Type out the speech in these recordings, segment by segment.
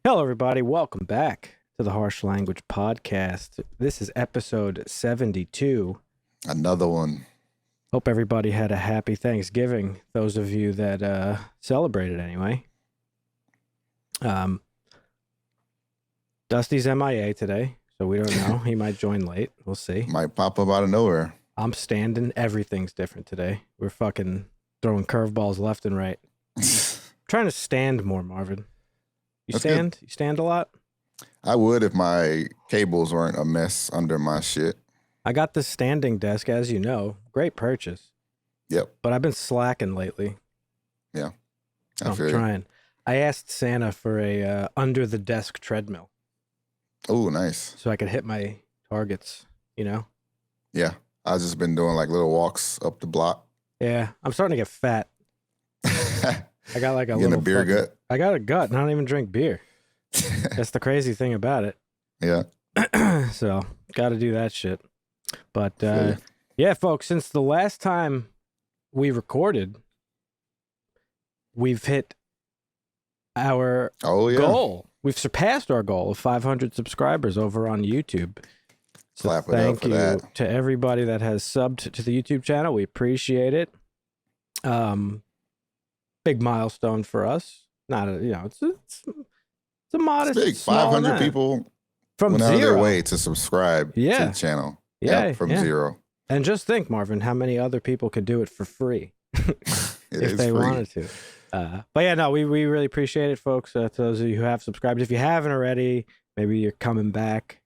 Hello, everybody. Welcome back to the Harsh Language Podcast. This is episode 72. Another one. Hope everybody had a happy Thanksgiving. Those of you that celebrated anyway. Dusty's MIA today, so we don't know. He might join late. We'll see. Might pop up out of nowhere. I'm standing. Everything's different today. We're fucking throwing curveballs left and right. Trying to stand more, Marvin. You stand? Good. You stand a lot? I would if my cables weren't a mess under my shit. I got this standing desk, as you know. Great purchase. Yep. But I've been slacking lately. Yeah. I'm trying. I asked Santa for a under the desk treadmill. Oh, nice. So I could hit my targets, you know? Yeah. I've just been doing like little walks up the block. Yeah. I'm starting to get fat. I got like a little beer gut. I got a gut and I don't even drink beer. That's the crazy thing about it. Yeah. So got to do that shit. But yeah, folks, since the last time we recorded, we've hit our goal. We've surpassed our goal of 500 subscribers over on YouTube. So Clap it up for that. Thank you to everybody that has subbed to the YouTube channel. We appreciate it. Big milestone for us. Not a, it's a modest. It's big. 500 people from went zero. out of their way to subscribe to the channel. Yeah, from zero. And just think, Marvin, how many other people could do it for free if they wanted to. But yeah, no, we really appreciate it, folks. To those of you who have subscribed, if you haven't already, maybe you're coming back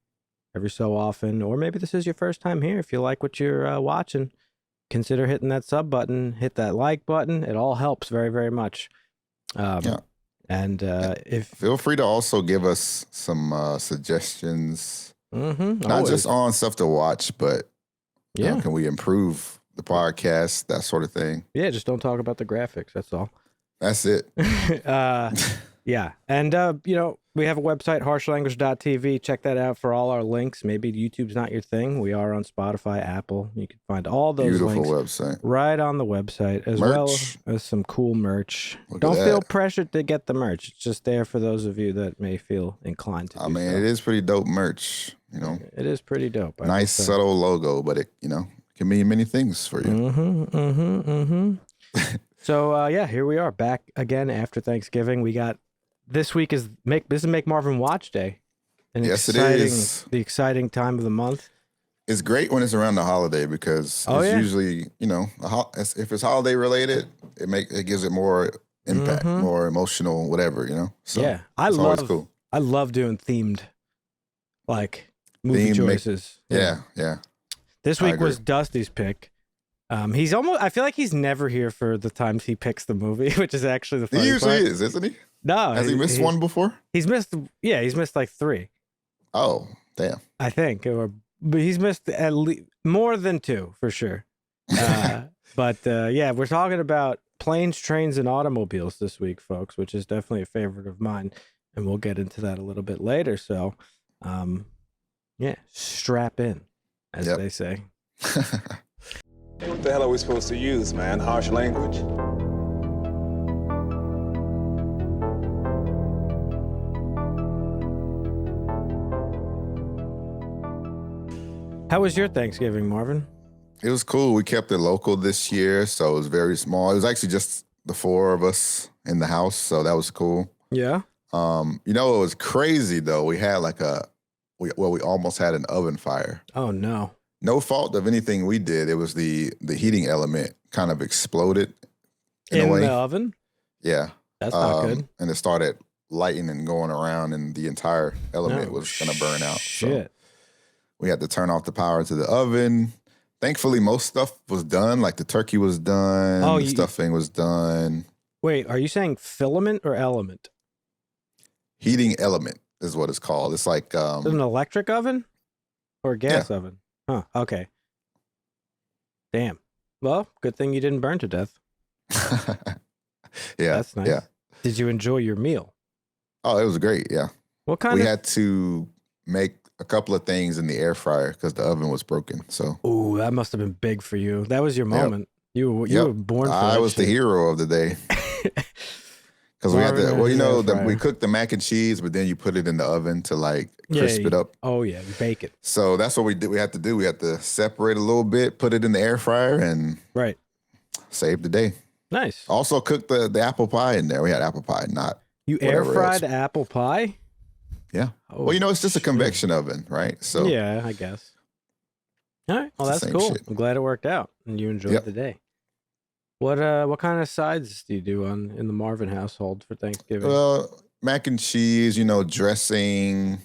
every so often, or maybe this is your first time here. If you like what you're watching, consider hitting that sub button, hit that like button. It all helps very, very much. And if feel free to also give us some suggestions, not always. just on stuff to watch, but you know, can we improve the podcast, that sort of thing. Yeah, just don't talk about the graphics. That's all. That's it. Yeah. And, we have a website, harshlanguage.tv. Check that out for all our links. Maybe YouTube's not your thing. We are on Spotify, Apple. You can find all those links website right on the website, as well as some cool merch. Don't feel pressured to get the merch. It's just there for those of you that may feel inclined to do so. It is pretty dope merch, you know. It is pretty dope. Nice, subtle logo, but it, can mean many things for you. So, here we are back again after Thanksgiving. We got this week is Make Marvin Watch Day. Yes, it is. The exciting time of the month. It's great when it's around the holiday because it's usually, if it's holiday related, it gives it more impact, more emotional, whatever, So yeah, I love doing themed, like movie choices. Yeah. This week was Dusty's pick. I feel like he's never here for the times he picks the movie, which is actually the funny He usually part. is, isn't he? No. Has he missed one before? He's missed like 3. Oh, damn. I think. But he's missed at least more than 2 for sure. But we're talking about planes, trains, and automobiles this week, folks, which is definitely a favorite of mine. And we'll get into that a little bit later. So, strap in, as they say. What the hell are we supposed to use, man? Harsh language? How was your Thanksgiving, Marvin? It was cool. We kept it local this year, so it was very small. It was actually just the 4 of us in the house, so that was cool. Yeah. It was crazy though. We had we almost had an oven fire. Oh no. No fault of anything we did. It was the heating element kind of exploded in a way. The oven? Yeah. That's not good. And it started lighting and going around, and the entire element was going to burn out. Shit. So we had to turn off the power to the oven. Thankfully, most stuff was done. Like the turkey was done. The stuffing was done. Wait, are you saying filament or element? Heating element is what it's called. It's like is it an electric oven or a gas oven? Huh. Okay. Damn. Well, good thing you didn't burn to death. Yeah. That's nice. Yeah. Did you enjoy your meal? Oh, it was great. Yeah. What kind we had to make a couple of things in the air fryer because the oven was broken. So. Ooh, that must have been big for you. That was your moment. Yep. You were born for that I was shit. the hero of the day. Because we had to, well, we fryer. cook the mac and cheese, but then you put it in the oven to like crisp it up. Oh yeah, you bake it. So that's what we did. We had to do. We had to separate a little bit, put it in the air fryer, and save the day. Nice. Also cooked the apple pie in there. We had apple pie, not you air fried apple pie. Yeah. Oh, well, it's just a convection oven, right? So yeah, I guess. All right. Well, that's cool. Shit. I'm glad it worked out and you enjoyed the day. What kind of sides do you do in the Marvin household for Thanksgiving? Mac and cheese, dressing,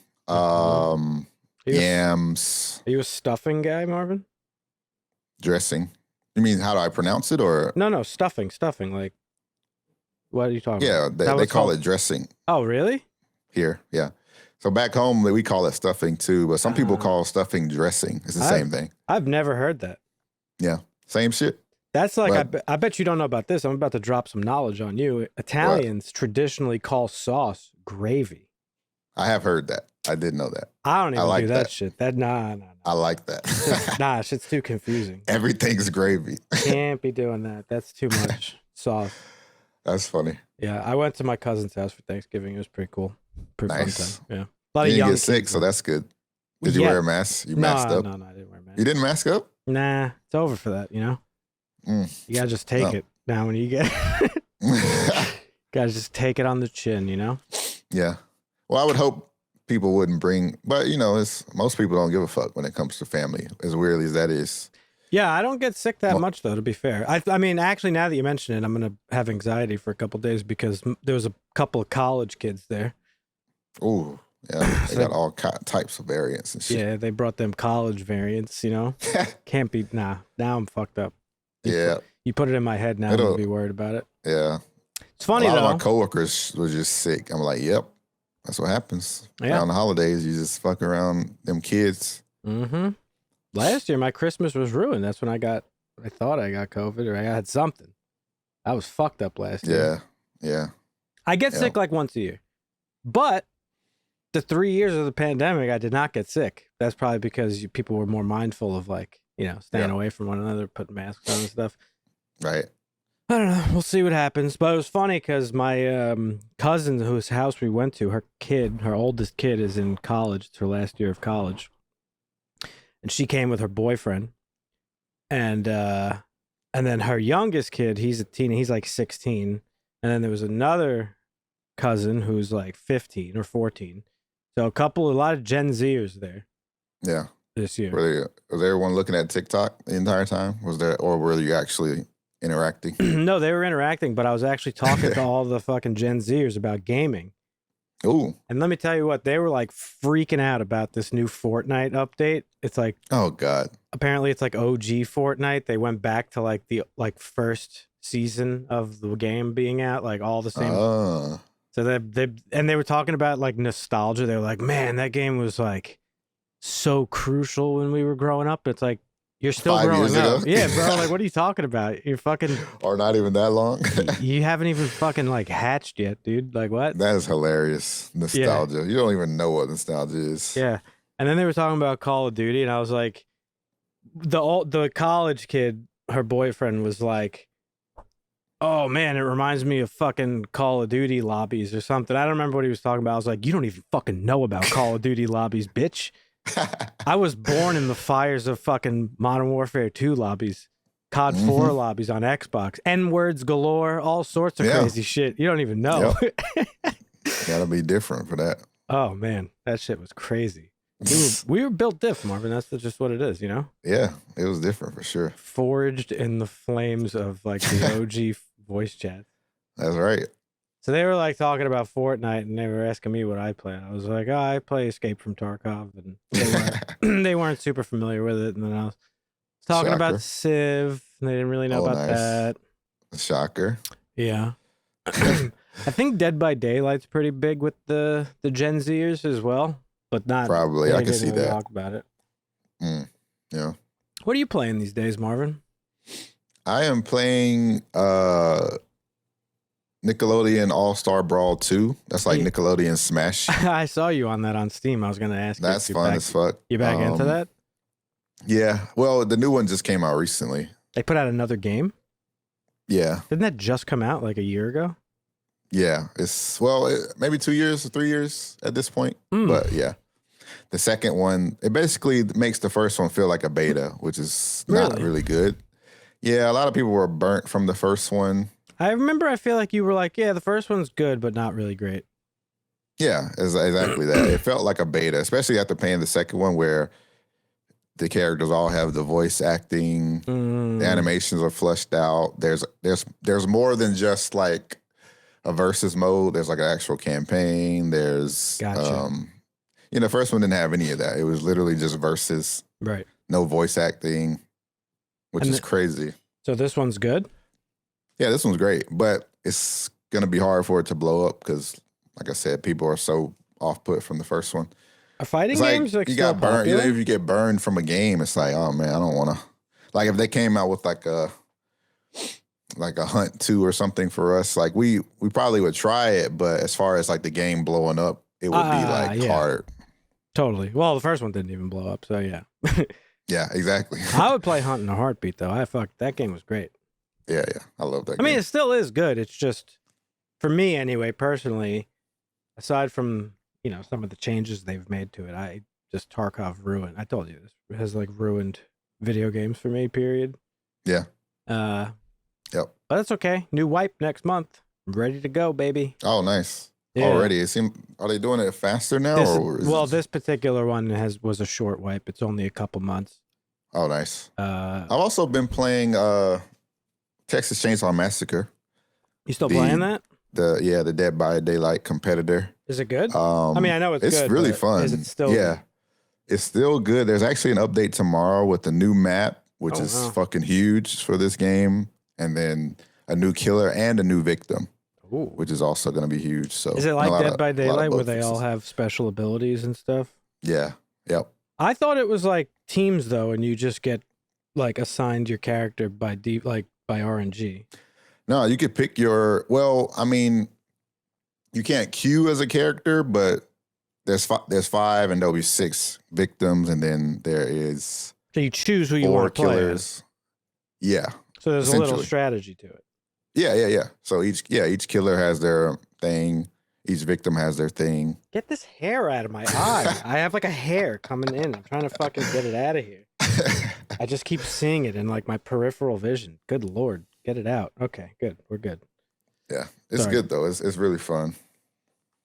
yams. Are you a stuffing guy, Marvin? Dressing. You mean how do I pronounce it, or no stuffing? Like, what are you talking about? Yeah, they call it dressing. Oh, really? Here, yeah. So back home, we call it stuffing too, but some people call stuffing dressing. It's the same thing. I've never heard that. Yeah, same shit. That's like, I bet you don't know about this. I'm about to drop some knowledge on you. Italians traditionally call sauce gravy. I have heard that. I didn't know that. I don't even do that shit. Nah. I like that. Shit's too confusing. Everything's gravy. Can't be doing that. That's too much sauce. That's funny. Yeah, I went to my cousin's house for Thanksgiving. It was pretty cool. Pretty nice. fun time. Yeah. A lot you of young didn't get sick, so that's good. Did you wear a mask? You masked up? No, I didn't wear a mask. You didn't mask up? Nah, it's over for that, You gotta just take it now when you get gotta just take it on the chin, Yeah. Well, I would hope people wouldn't bring, but most people don't give a fuck when it comes to family, as weird as that is. Yeah, I don't get sick that much though, to be fair. I mean, actually, now that you mention it, I'm gonna have anxiety for a couple of days because there was a couple of college kids there. Oh, yeah, they got all types of variants and shit. Yeah, they brought them college variants, Can't be, now I'm fucked up. You put it in my head now to be worried about it. Yeah. It's funny though. A lot of my coworkers were just sick. I'm like, yep, that's what happens. Yeah. Around the holidays, you just fuck around them kids. Mm-hmm. Last year, my Christmas was ruined. That's when I thought I got COVID or I had something. I was fucked up last year. Yeah. I get sick like once a year. But the 3 years of the pandemic, I did not get sick. That's probably because people were more mindful of staying away from one another, putting masks on and stuff. Right. I don't know. We'll see what happens. But it was funny because my cousin, whose house we went to, her oldest kid is in college. It's her last year of college. And she came with her boyfriend. And then her youngest kid, he's a teen. He's like 16. And then there was another cousin who's like 15 or 14. So a lot of Gen Zers there. Yeah. This year. Was everyone looking at TikTok the entire time? Or were you actually interacting? No, they were interacting, but I was actually talking to all the fucking Gen Zers about gaming. Ooh. And let me tell you what, they were like freaking out about this new Fortnite update. It's like, oh God. Apparently it's like OG Fortnite. They went back to like the first season of the game being out, like all the same. So they were talking about like nostalgia. They were like, man, that game was like so crucial when we were growing up. It's like, you're still 5 growing years up. ago? Yeah, bro. Like, what are you talking about? You're fucking... Or not even that long? You haven't even fucking like hatched yet, dude. Like, what? That is hilarious. Nostalgia. Yeah. You don't even know what nostalgia is. Yeah. And then they were talking about Call of Duty, and I was like, the college kid, her boyfriend was like, oh man, it reminds me of fucking Call of Duty lobbies or something. I don't remember what he was talking about. I was like, you don't even fucking know about Call of Duty lobbies, bitch. I was born in the fires of fucking Modern Warfare 2 lobbies, COD 4 lobbies on Xbox, N-words galore, all sorts of crazy shit. You don't even know. Yep. Gotta be different for that. Oh man, that shit was crazy. We were built diff, Marvin. That's just what it is, you know? Yeah, it was different for sure. Forged in the flames of like the OG voice chat. That's right. So they were like talking about Fortnite, and they were asking me what I play. I was like, oh, I play Escape from Tarkov, and they weren't super familiar with it. And then I was talking about Civ, and they didn't really know about that. Shocker. Yeah. I think Dead by Daylight's pretty big with the Gen Zers as well, but not probably. I can see that. Talk about it. Yeah. What are you playing these days, Marvin? I am playing Nickelodeon All-Star Brawl 2. That's like Nickelodeon Smash. I saw you on that on Steam. I was going to ask you. That's fun as fuck. You back into that? Yeah. Well, the new one just came out recently. They put out another game? Yeah. Didn't that just come out like a year ago? Yeah, it's maybe 2 years or 3 years at this point. But yeah, the second one, it basically makes the first one feel like a beta, which is not really good. Yeah, a lot of people were burnt from the first one. I remember I feel like you were like, yeah, the first one's good, but not really great. Yeah, exactly that. It felt like a beta, especially after playing the second one where the characters all have the voice acting, the animations are fleshed out. There's more than just like a versus mode. There's like an actual campaign. There's the first one didn't have any of that. It was literally just versus. Right. No voice acting, which is crazy. So this one's good? Yeah, this one's great, but it's gonna be hard for it to blow up because, like I said, people are so off put from the first one. Are fighting games like you got burned? Popular? If you get burned from a game, it's like, oh man, I don't want to. Like if they came out with like a Hunt 2 or something for us, like we probably would try it, but as far as like the game blowing up, it would be like hard. Totally. Well, the first one didn't even blow up, so yeah. Yeah, exactly. I would play Hunt in a heartbeat though. That game was great. Yeah, I love that game. I mean, it still is good. It's just, for me anyway, personally, aside from, some of the changes they've made to it, Tarkov ruined, I told you this, it has like ruined video games for me, period. Yeah. Yep. But that's okay. New wipe next month. I'm ready to go, baby. Oh, nice. Yeah. Already. Are they doing it faster now? This particular one was a short wipe. It's only a couple months. Oh, nice. I've also been playing Texas Chainsaw Massacre. You still playing that? The Dead by Daylight competitor. Is it good? I mean, I know it's good. It's really fun. Is it still? Yeah, it's still good. There's actually an update tomorrow with a new map, which is fucking huge for this game, and then a new killer and a new victim, which is also going to be huge. So is it like Dead by Daylight where they all have special abilities and stuff? Yeah. Yep. I thought it was like teams though, and you just get like assigned your character by RNG. No, you could pick your. Well, I mean, you can't queue as a character, but there's 5, and there'll be 6 victims, and then there is. So you choose who you want to play killers. Yeah. So there's a little strategy to it. Yeah. So each killer has their thing. Each victim has their thing. Get this hair out of my eye. I have like a hair coming in. I'm trying to fucking get it out of here. I just keep seeing it in like my peripheral vision. Good Lord. Get it out. Okay, good. We're good. Yeah, it's good though. It's really fun.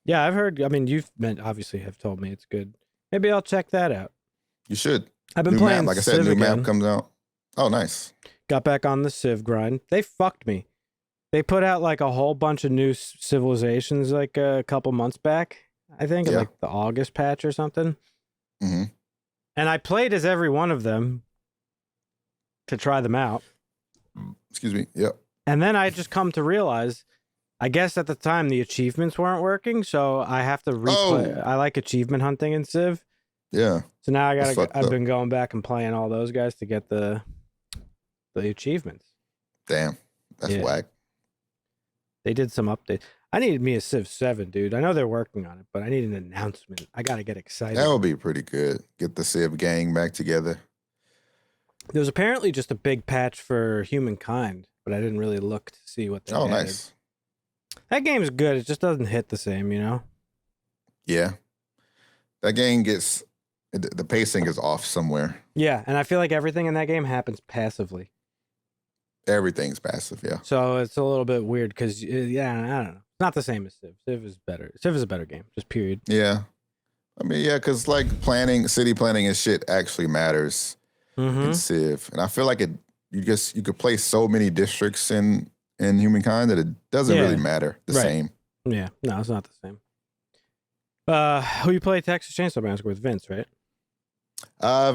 Yeah, I've heard. I mean, obviously have told me it's good. Maybe I'll check that out. You should. I've been playing. Like I said, new map comes out. Oh, nice. Got back on the Civ grind. They fucked me. They put out like a whole bunch of new civilizations like a couple months back. I think like the August patch or something. Mm-hmm. And I played as every one of them to try them out. Excuse me. Yep. And then I just come to realize, I guess at the time the achievements weren't working, so I have to replay. I like achievement hunting in Civ. Yeah. So now I've been going back and playing all those guys to get the achievements. Damn. That's whack. They did some updates. I needed me a Civ 7, dude. I know they're working on it, but I need an announcement. I got to get excited. That would be pretty good. Get the Civ gang back together. There was apparently just a big patch for humankind, but I didn't really look to see what they added. Nice. That game's good. It just doesn't hit the same, Yeah. That game the pacing is off somewhere. Yeah, and I feel like everything in that game happens passively. Everything's passive, yeah. So it's a little bit weird because, I don't know. It's not the same as Civ. Civ is better. Civ is a better game, just period. Yeah. I mean, yeah, because like city planning and shit actually matters in Civ. And I feel like you could play so many districts in Humankind that it doesn't really matter the same. Yeah, no, it's not the same. Who you play Texas Chainsaw Massacre with? Vince, right?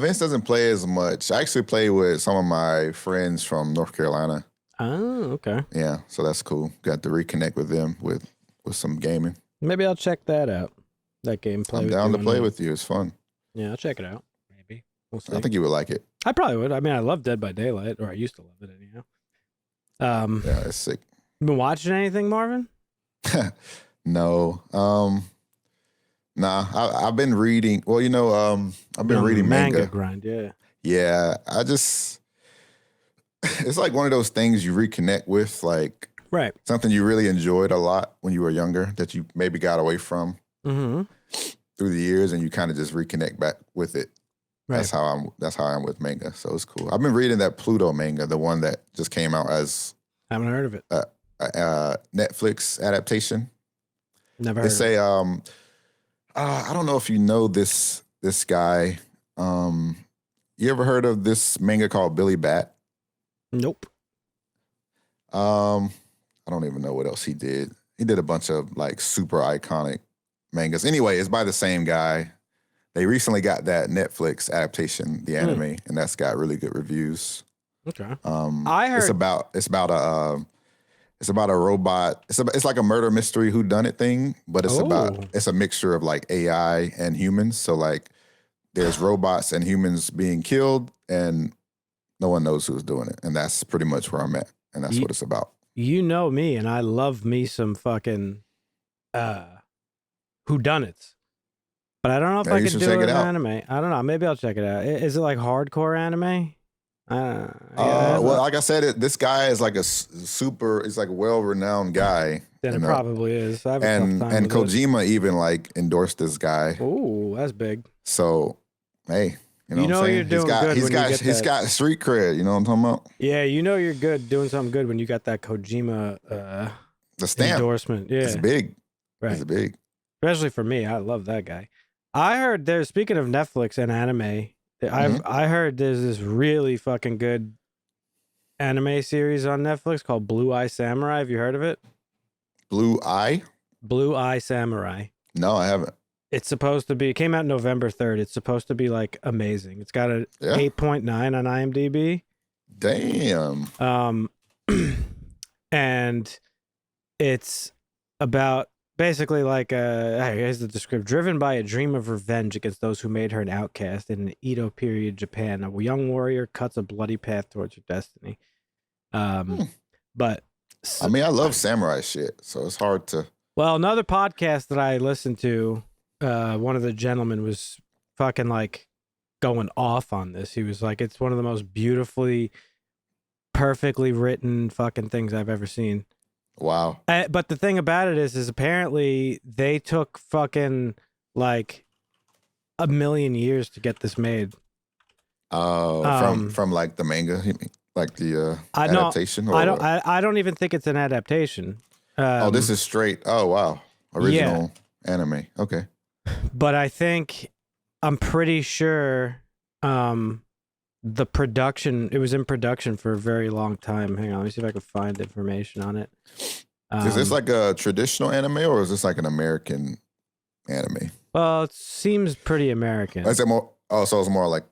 Vince doesn't play as much. I actually play with some of my friends from North Carolina. Oh, okay. Yeah, so that's cool. Got to reconnect with them with some gaming. Maybe I'll check that out. That gameplay. I'm down to play with you. It's fun. Yeah, I'll check it out. Maybe. We'll see. I think you would like it. I probably would. I mean, I love Dead by Daylight, or I used to love it anyhow. Yeah, it's sick. Been watching anything, Marvin? No. Nah, I've been reading. Well, I've been reading manga. Grind, yeah. Yeah, it's like one of those things you reconnect with, like Right. Something you really enjoyed a lot when you were younger that you maybe got away from through the years, and you kind of just reconnect back with it. Right. That's how I'm with manga. So it's cool. I've been reading that Pluto manga, the one that just came out as. I haven't heard of it. Netflix adaptation. Never heard. They say, I don't know if you know this guy. You ever heard of this manga called Billy Bat? Nope. I don't even know what else he did. He did a bunch of like super iconic mangas. Anyway, it's by the same guy. They recently got that Netflix adaptation, the anime, and that's got really good reviews. Okay. I heard it's about a robot. It's like a murder mystery whodunit thing, but it's a mixture of like AI and humans. So like there's robots and humans being killed, and no one knows who's doing it. And that's pretty much where I'm at. And that's what it's about. You know me, and I love me some fucking whodunits. But I don't know if I could do it in anime. I don't know. Maybe I'll check it out. Is it like hardcore anime? Well, like I said, this guy is like he's like a well-renowned guy. Then it probably is. And Kojima even like endorsed this guy. Ooh, that's big. So, hey, you know what I'm saying? You're doing good. He's got street cred. You know what I'm talking about? Yeah, you're good doing something good when you got that Kojima the stamp endorsement. Yeah, it's big. Right. It's big. Especially for me, I love that guy. I heard speaking of Netflix and anime. I heard there's this really fucking good anime series on Netflix called Blue Eye Samurai. Have you heard of it? Blue Eye Samurai. No, I haven't. It's supposed to be. It came out November 3rd. It's supposed to be like amazing. It's got a 8.9 on IMDb. Damn. And it's about. Basically, like, here's the description. Driven by a dream of revenge against those who made her an outcast in an Edo period Japan, a young warrior cuts a bloody path towards her destiny. But I mean, I love samurai shit, so it's hard to. Well, another podcast that I listened to, one of the gentlemen was fucking like going off on this. He was like, "It's one of the most beautifully, perfectly written fucking things I've ever seen." Wow. But the thing about it is apparently they took fucking like 1 million years to get this made. Oh, from like the manga, like the adaptation. I don't even think it's an adaptation. This is straight. Oh wow, original anime. Okay. But I'm pretty sure the production, it was in production for a very long time. Hang on, let me see if I can find information on it. Is this like a traditional anime or is this like an American anime? Well, it seems pretty American. Is it more? Oh, so it's more like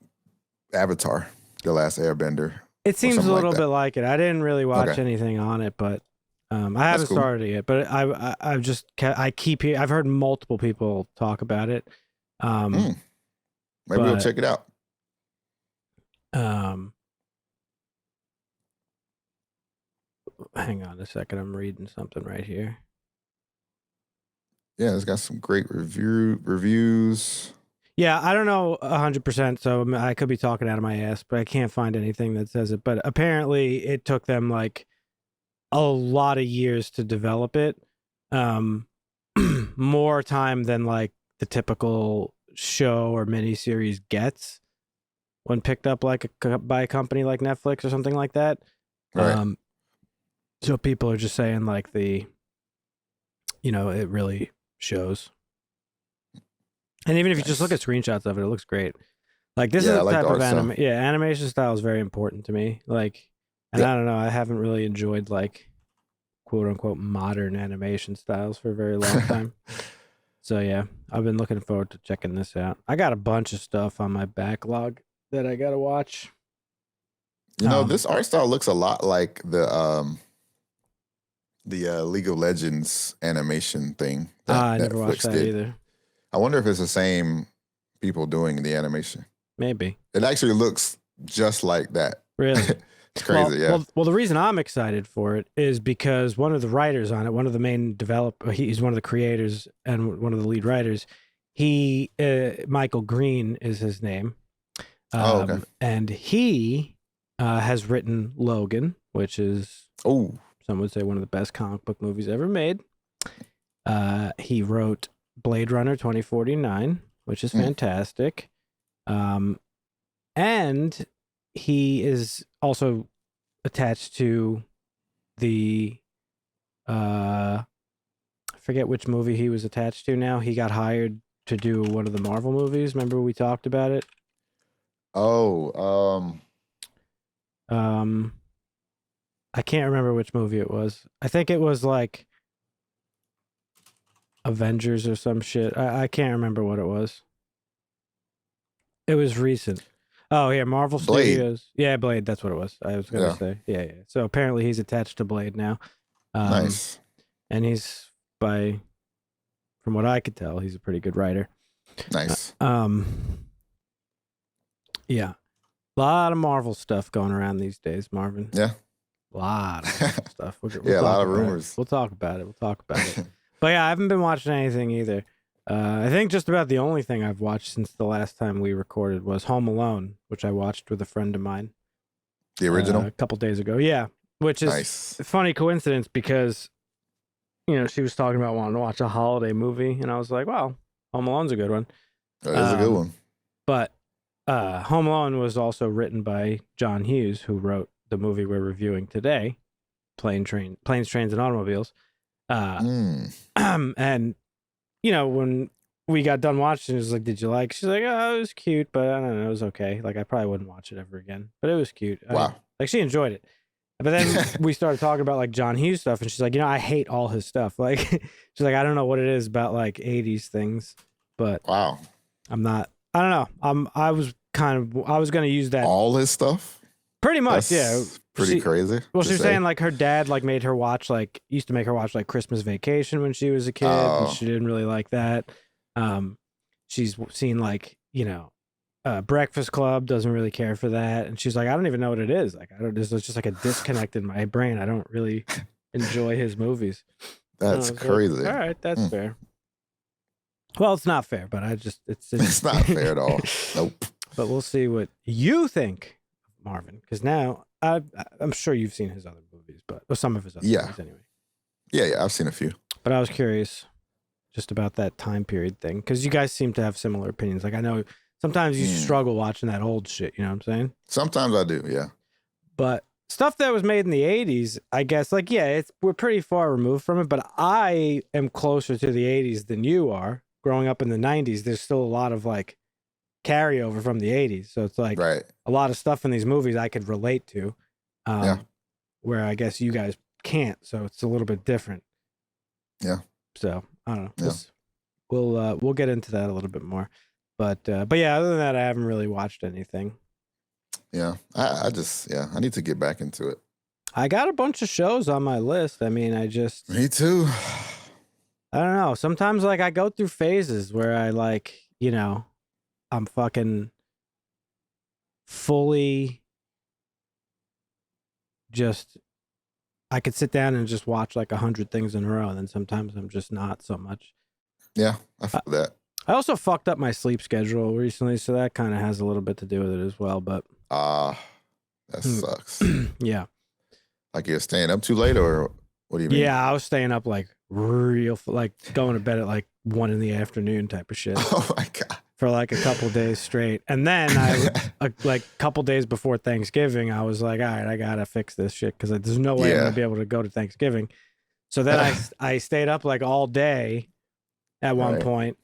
Avatar, The Last Airbender. It seems a little bit like it. I didn't really watch anything on it, but I haven't started it yet. But I've heard multiple people talk about it. Maybe we'll check it out. Hang on a second. I'm reading something right here. Yeah, it's got some great reviews. Yeah, I don't know 100%, so I could be talking out of my ass, but I can't find anything that says it. But apparently it took them like a lot of years to develop it. More time than like the typical show or miniseries gets when picked up like by a company like Netflix or something like that. Right. So people are just saying like it really shows. And even if you just look at screenshots of it, it looks great. Like this is the type of anime. Yeah, animation style is very important to me. Like, and I don't know, I haven't really enjoyed like quote unquote modern animation styles for a very long time. So yeah, I've been looking forward to checking this out. I got a bunch of stuff on my backlog that I gotta watch. This art style looks a lot like the League of Legends animation thing. I never watched that either. I wonder if it's the same people doing the animation. Maybe. It actually looks just like that. Really? It's crazy, Well, the reason I'm excited for it is because one of the writers on it, one of the main he's one of the creators and one of the lead writers. Michael Green is his name. Okay. And he has written Logan, which is Some would say one of the best comic book movies ever made. He wrote Blade Runner 2049, which is fantastic. And he is also attached to the I forget which movie he was attached to now. He got hired to do one of the Marvel movies. Remember we talked about it? I can't remember which movie it was. I think it was like Avengers or some shit. I can't remember what it was. It was recent. Oh, yeah, Marvel Blade. Studios. Yeah, Blade, that's what it was. I was going to say. Yeah. So apparently he's attached to Blade now. Nice. And he's, from what I could tell, he's a pretty good writer. Nice. Yeah. A lot of Marvel stuff going around these days, Marvin. Yeah. A lot of stuff. We'll a lot of rumors. We'll talk about it. But yeah, I haven't been watching anything either. I think just about the only thing I've watched since the last time we recorded was Home Alone, which I watched with a friend of mine. The original? A couple days ago. Yeah. Which is a funny coincidence because, she was talking about wanting to watch a holiday movie. And I was like, well, Home Alone's a good one. That is a good one. But Home Alone was also written by John Hughes, who wrote the movie we're reviewing today, Planes, Trains, and Automobiles. And when we got done watching, it was like, did you like? She's like, oh, it was cute, but I don't know, it was okay. Like, I probably wouldn't watch it ever again, but it was cute. Wow. She enjoyed it. But then we started talking about like John Hughes stuff, and she's like, I hate all his stuff. Like, she's like, I don't know what it is about like 80s things, but wow, I don't know. I was going to use that. All his stuff? Pretty much, That's pretty crazy. Well, she was saying like her dad used to make her watch like Christmas Vacation when she was a kid, and she didn't really like that. She's seen like, Breakfast Club, doesn't really care for that, and she's like, I don't even know what it is. Like, there's just like a disconnect in my brain. I don't really enjoy his movies. That's crazy. Like, all right, that's fair. Well, it's not fair, but it's not fair at all. Nope. But we'll see what you think, Marvin, because now I'm sure you've seen his other movies, or some of his other movies anyway. Yeah, I've seen a few. But I was curious just about that time period thing, because you guys seem to have similar opinions. Like, I know sometimes you struggle watching that old shit, you know what I'm saying? Sometimes I do, yeah. But stuff that was made in the 80s, I guess, like, we're pretty far removed from it, but I am closer to the 80s than you are. Growing up in the 90s, there's still a lot of, like, carryover from the 80s. So it's like a lot of stuff in these movies I could relate to, where I guess you guys can't. So it's a little bit different. Yeah. So I don't know. Yeah. We'll get into that a little bit more. But yeah, other than that, I haven't really watched anything. Yeah. I need to get back into it. I got a bunch of shows on my list. I mean, Me too. I don't know. Sometimes like I go through phases where I like, I'm fucking fully I could sit down and just watch like 100 things in a row, and then sometimes I'm just not so much. Yeah, I feel that. I also fucked up my sleep schedule recently, so that kind of has a little bit to do with it as well, but... that sucks. Yeah. Like you're staying up too late, or what do you mean? Yeah, I was staying up like like going to bed at like 1 p.m. type of shit. Oh my God. For like a couple days straight. And then like a couple days before Thanksgiving, I was like, all right, I gotta fix this shit because there's no way I'm gonna be able to go to Thanksgiving. So then I stayed up like all day at one point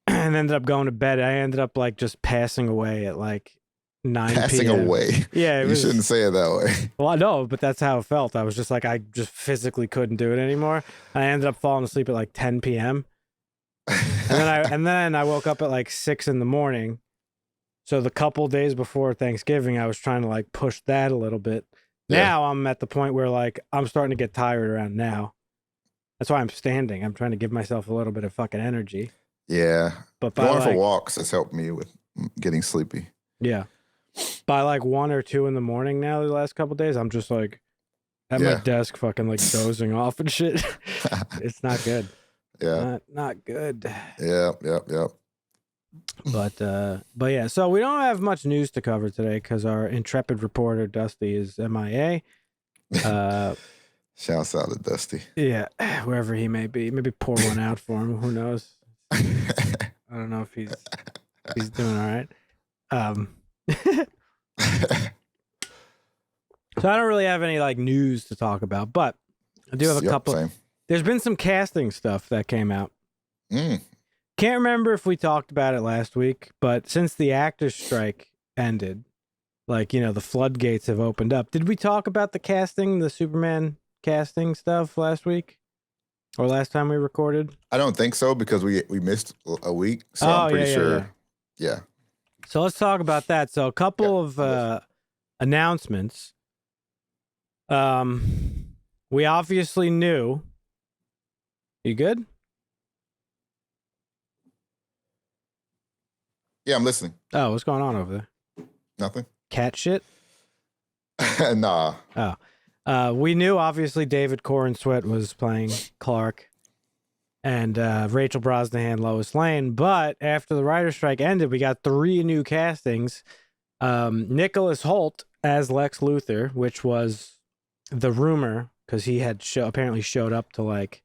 and ended up going to bed. I ended up like just passing away at like 9 p.m. Passing away. Yeah. You shouldn't say it that way. Well, I know, but that's how it felt. I was just like, I just physically couldn't do it anymore. I ended up falling asleep at like 10 p.m. and then I woke up at like 6 a.m. So the couple days before Thanksgiving, I was trying to like push that a little bit. Yeah. Now I'm at the point where like I'm starting to get tired around now. That's why I'm standing. I'm trying to give myself a little bit of fucking energy. Yeah. But going for walks has helped me with getting sleepy. Yeah. By like 1 or 2 a.m. now, the last couple of days, I'm just like at my desk fucking like dozing off and shit. It's not good. Yeah. Not good. Yep. But yeah, so we don't have much news to cover today because our intrepid reporter Dusty is MIA. Shouts out to Dusty. Yeah, wherever he may be. Maybe pour one out for him. Who knows? I don't know if he's doing all right. So I don't really have any like news to talk about, but I do have a couple. Same. There's been some casting stuff that came out. Can't remember if we talked about it last week, but since the actors' strike ended, like, you know, the floodgates have opened up. Did we talk about the casting, the Superman casting stuff last week? Or last time we recorded? I don't think so because we missed a week, so I'm pretty sure. Yeah. So let's talk about that. So a couple of announcements. We obviously knew. You good? Yeah, I'm listening. Oh, what's going on over there? Nothing. Cat shit? Nah. Oh. We knew, obviously, David Corenswet was playing Clark and Rachel Brosnahan, Lois Lane. But after the writer's strike ended, we got 3 new castings. Nicholas Hoult as Lex Luthor, which was the rumor because he had apparently showed up to like...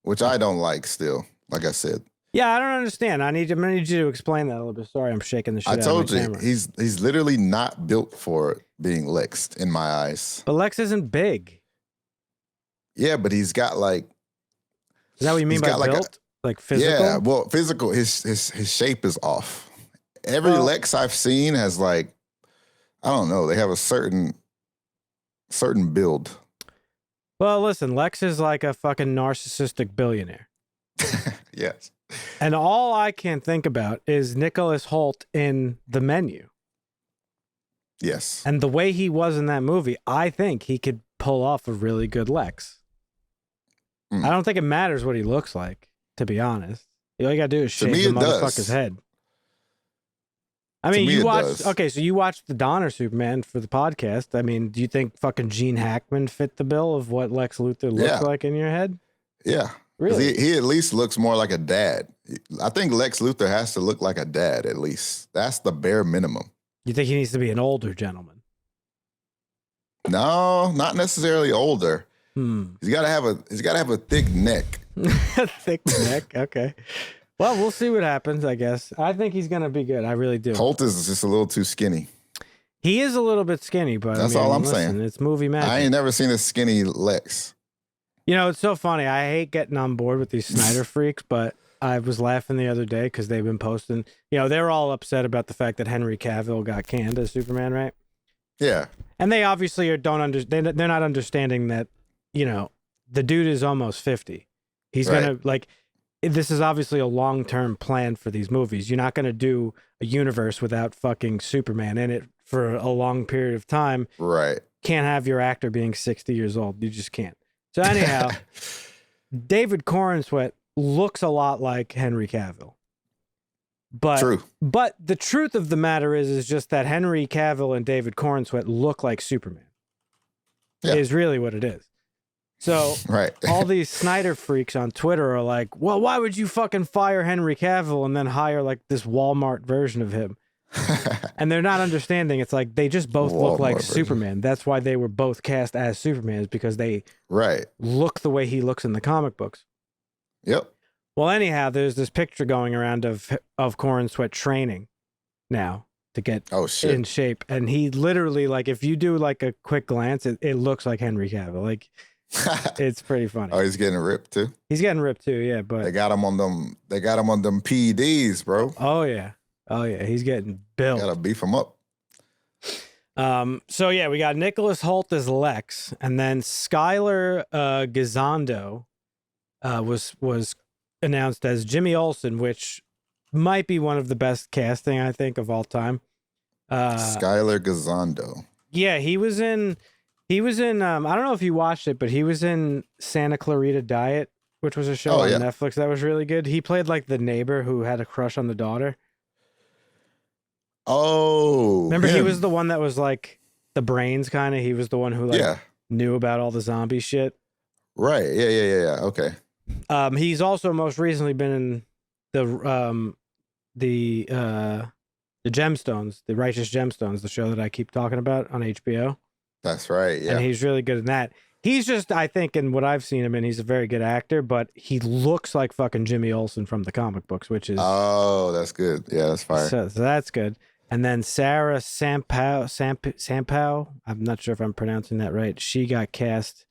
Which I don't like still, like I said. Yeah, I don't understand. I'm gonna need you to explain that a little bit. Sorry, I'm shaking the shit out of my I told you, camera. he's literally not built for being Lex in my eyes. But Lex isn't big. Yeah, but he's got like... Is that what you mean by built? Like physical? Yeah, well, physical. His shape is off. Every Lex I've seen has like, I don't know, they have a certain build. Well, listen, Lex is like a fucking narcissistic billionaire. Yes. And all I can think about is Nicholas Hoult in The Menu. Yes. And the way he was in that movie, I think he could pull off a really good Lex. I don't think it matters what he looks like, to be honest. All you gotta do is shave the motherfucker's head. I mean, you watched... Okay, so you watched the Donner Superman for the podcast. I mean, do you think fucking Gene Hackman fit the bill of what Lex Luthor looks like in your head? Yeah. Really? He at least looks more like a dad. I think Lex Luthor has to look like a dad, at least. That's the bare minimum. You think he needs to be an older gentleman? No, not necessarily older. He's got to have a thick neck. Thick neck, okay. Well, we'll see what happens, I guess. I think he's going to be good. I really do. Holt is just a little too skinny. He is a little bit skinny, but that's all I'm saying. It's movie magic. I ain't never seen a skinny Lex. You know, it's so funny. I hate getting on board with these Snyder freaks, but I was laughing the other day because they've been posting. You know, they're all upset about the fact that Henry Cavill got canned as Superman, right? Yeah. And they obviously they're not understanding that, you know, the dude is almost 50. He's going to, like... This is obviously a long-term plan for these movies. You're not going to do a universe without fucking Superman in it for a long period of time. Right. Can't have your actor being 60 years old. You just can't. So anyhow, David Corenswet looks a lot like Henry Cavill. True. But the truth of the matter is just that Henry Cavill and David Corenswet look like Superman. Yeah. Is really what it is. So all these Snyder freaks on Twitter are like, well, why would you fucking fire Henry Cavill and then hire like this Walmart version of him? And they're not understanding. It's like they just both look like Superman. That's why they were both cast as Superman, is because they look the way he looks in the comic books. Yep. Well, anyhow, there's this picture going around of Corenswet training now to get in shape. And he literally, like, if you do like a quick glance, it looks like Henry Cavill. Like, it's pretty funny. Oh, he's getting ripped too. He's getting ripped too, yeah. But they got him on them. They got him on them PEDs, bro. Oh yeah. He's getting built. Gotta beef him up. So yeah, we got Nicholas Hoult as Lex, and then Skylar Gisondo was announced as Jimmy Olsen, which might be one of the best casting, I think, of all time. Skylar Gisondo. Yeah, he was in. I don't know if you watched it, but he was in Santa Clarita Diet, which was a show on Netflix that was really good. He played like the neighbor who had a crush on the daughter. Oh, remember he was the one that was like the brains kind of. He was the one who like knew about all the zombie shit. Right. Yeah. Okay. He's also most recently been in the Gemstones, the Righteous Gemstones, the show that I keep talking about on HBO. That's right. Yeah. And he's really good in that. He's just, I think, in what I've seen him in, he's a very good actor, but he looks like fucking Jimmy Olsen from the comic books, which is... Oh, that's good. Yeah, that's fire. So that's good. And then Sarah Sampow, I'm not sure if I'm pronouncing that right. She got cast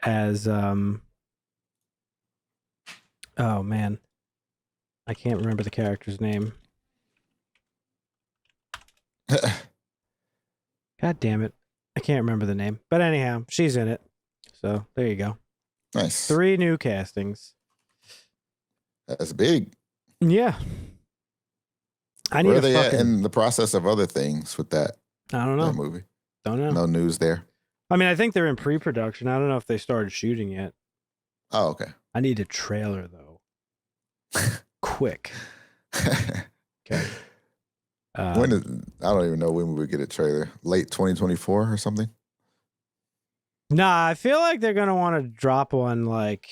as, oh man, I can't remember the character's name. God damn it. I can't remember the name. But anyhow, she's in it. So there you go. Nice. 3 new castings. That's big. Yeah. I need Where are a they fucking... at in the process of other things with that, I don't know. that movie? Don't know. No news there. I mean, I think they're in pre-production. I don't know if they started shooting yet. Oh, okay. I need a trailer, though. Quick. Okay. When is, I don't even know when we get a trailer. Late 2024 or something? Nah, I feel like they're going to want to drop one like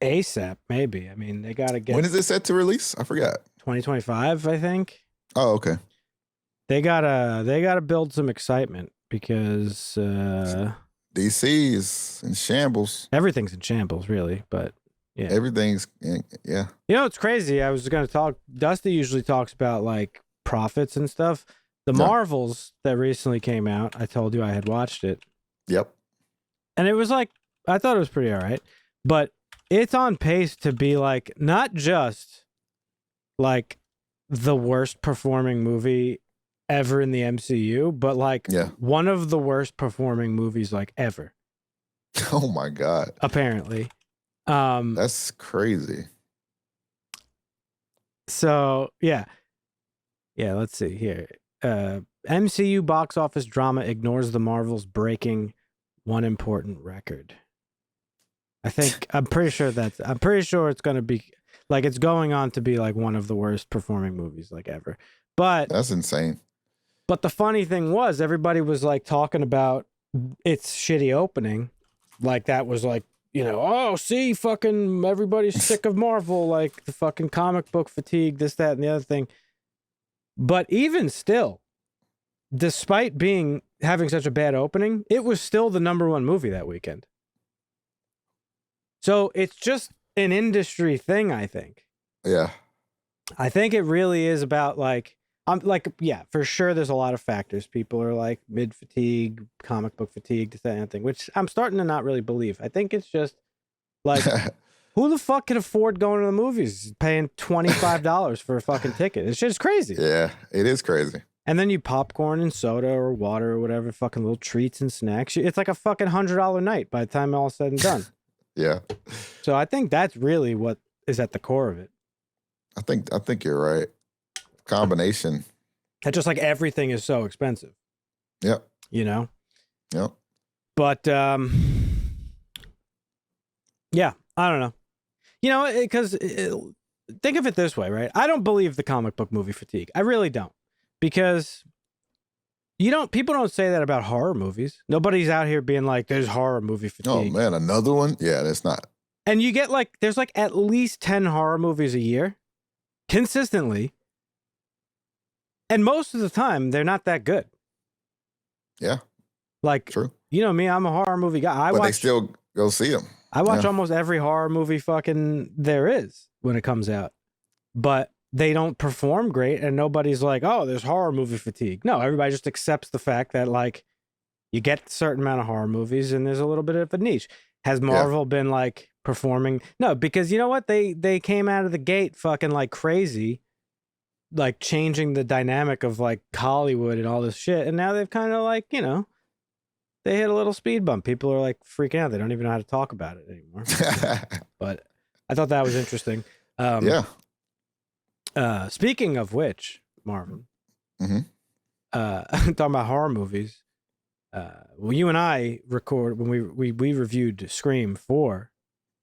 ASAP, maybe. I mean, they got to get... When is it set to release? I forgot. 2025, I think. Oh, okay. They gotta build some excitement because DC is in shambles. everything's in shambles, really. But yeah, Everything's yeah. you know, it's crazy. I was going to talk. Dusty usually talks about like profits and stuff. The Yeah. Marvels that recently came out, I told you I had watched it, Yep. and it was like I thought it was pretty all right, but it's on pace to be like not just like the worst performing movie ever in the MCU, but like one of the worst performing movies like ever. Oh my God. Apparently. That's crazy. So yeah, let's see here. MCU box office drama ignores the Marvels breaking one important record. I'm pretty sure it's going to be like, it's going on to be like one of the worst performing movies like ever. But that's insane. But the funny thing was, everybody was like talking about its shitty opening. Like that was like, you know, oh, see, fucking everybody's sick of Marvel, like the fucking comic book fatigue, this, that, and the other thing. But even still, despite having such a bad opening, it was still the #1 movie that weekend. So it's just an industry thing, I think. Yeah. I think it really is about like, yeah, for sure there's a lot of factors. People are like mid fatigue, comic book fatigue, this, that, and that thing, which I'm starting to not really believe. I think it's just like, who the fuck can afford going to the movies, paying $25 for a fucking ticket? It's just crazy. Yeah, it is crazy. And then you popcorn and soda or water or whatever, fucking little treats and snacks. It's like a fucking $100 night by the time all is said and done. Yeah. So I think that's really what is at the core of it. I think you're right. Combination. That's just like everything is so expensive. Yep. You know? Yep. But yeah, I don't know. You know, because think of it this way, right? I don't believe the comic book movie fatigue. I really don't. Because people don't say that about horror movies. Nobody's out here being like, there's horror movie fatigue. Oh man, another one? Yeah, that's not. And you get like, there's like at least 10 horror movies a year consistently. And most of the time, they're not that good. Yeah. Like, true. You know me, I'm a horror movie guy. But they still go see them. I watch almost every horror movie fucking there is when it comes out. But they don't perform great, and nobody's like, oh, there's horror movie fatigue. No, everybody just accepts the fact that, like, you get a certain amount of horror movies, and there's a little bit of a niche. Has Marvel been, like, performing? No, because you know what? They came out of the gate fucking, like, crazy, like, changing the dynamic of, like, Hollywood and all this shit, and now they've kind of, like, you know, they hit a little speed bump. People are, like, freaking out. They don't even know how to talk about it anymore. But I thought that was interesting. Yeah. Speaking of which, Marvin, talking about horror movies, well, you and I record when we reviewed Scream 4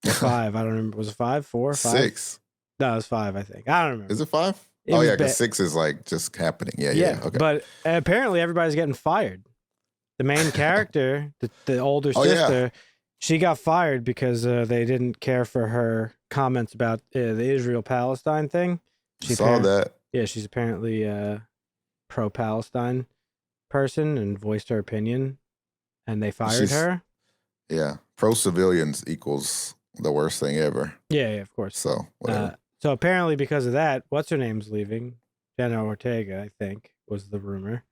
or 5. I don't remember. Was it 5, 4, 5? 6. No, it was 5. I think. I don't remember. Is it 5? Oh yeah, because 6 is like just happening. Yeah. Okay. But apparently everybody's getting fired. The main character, the older sister, she got fired because they didn't care for her comments about the Israel-Palestine thing. She saw that. Yeah, she's apparently a pro-Palestine person and voiced her opinion and they fired her. Yeah. Pro civilians equals the worst thing ever. Yeah, of course. So, whatever. So apparently because of that, what's her name's leaving? Jenna Ortega, I think, was the rumor.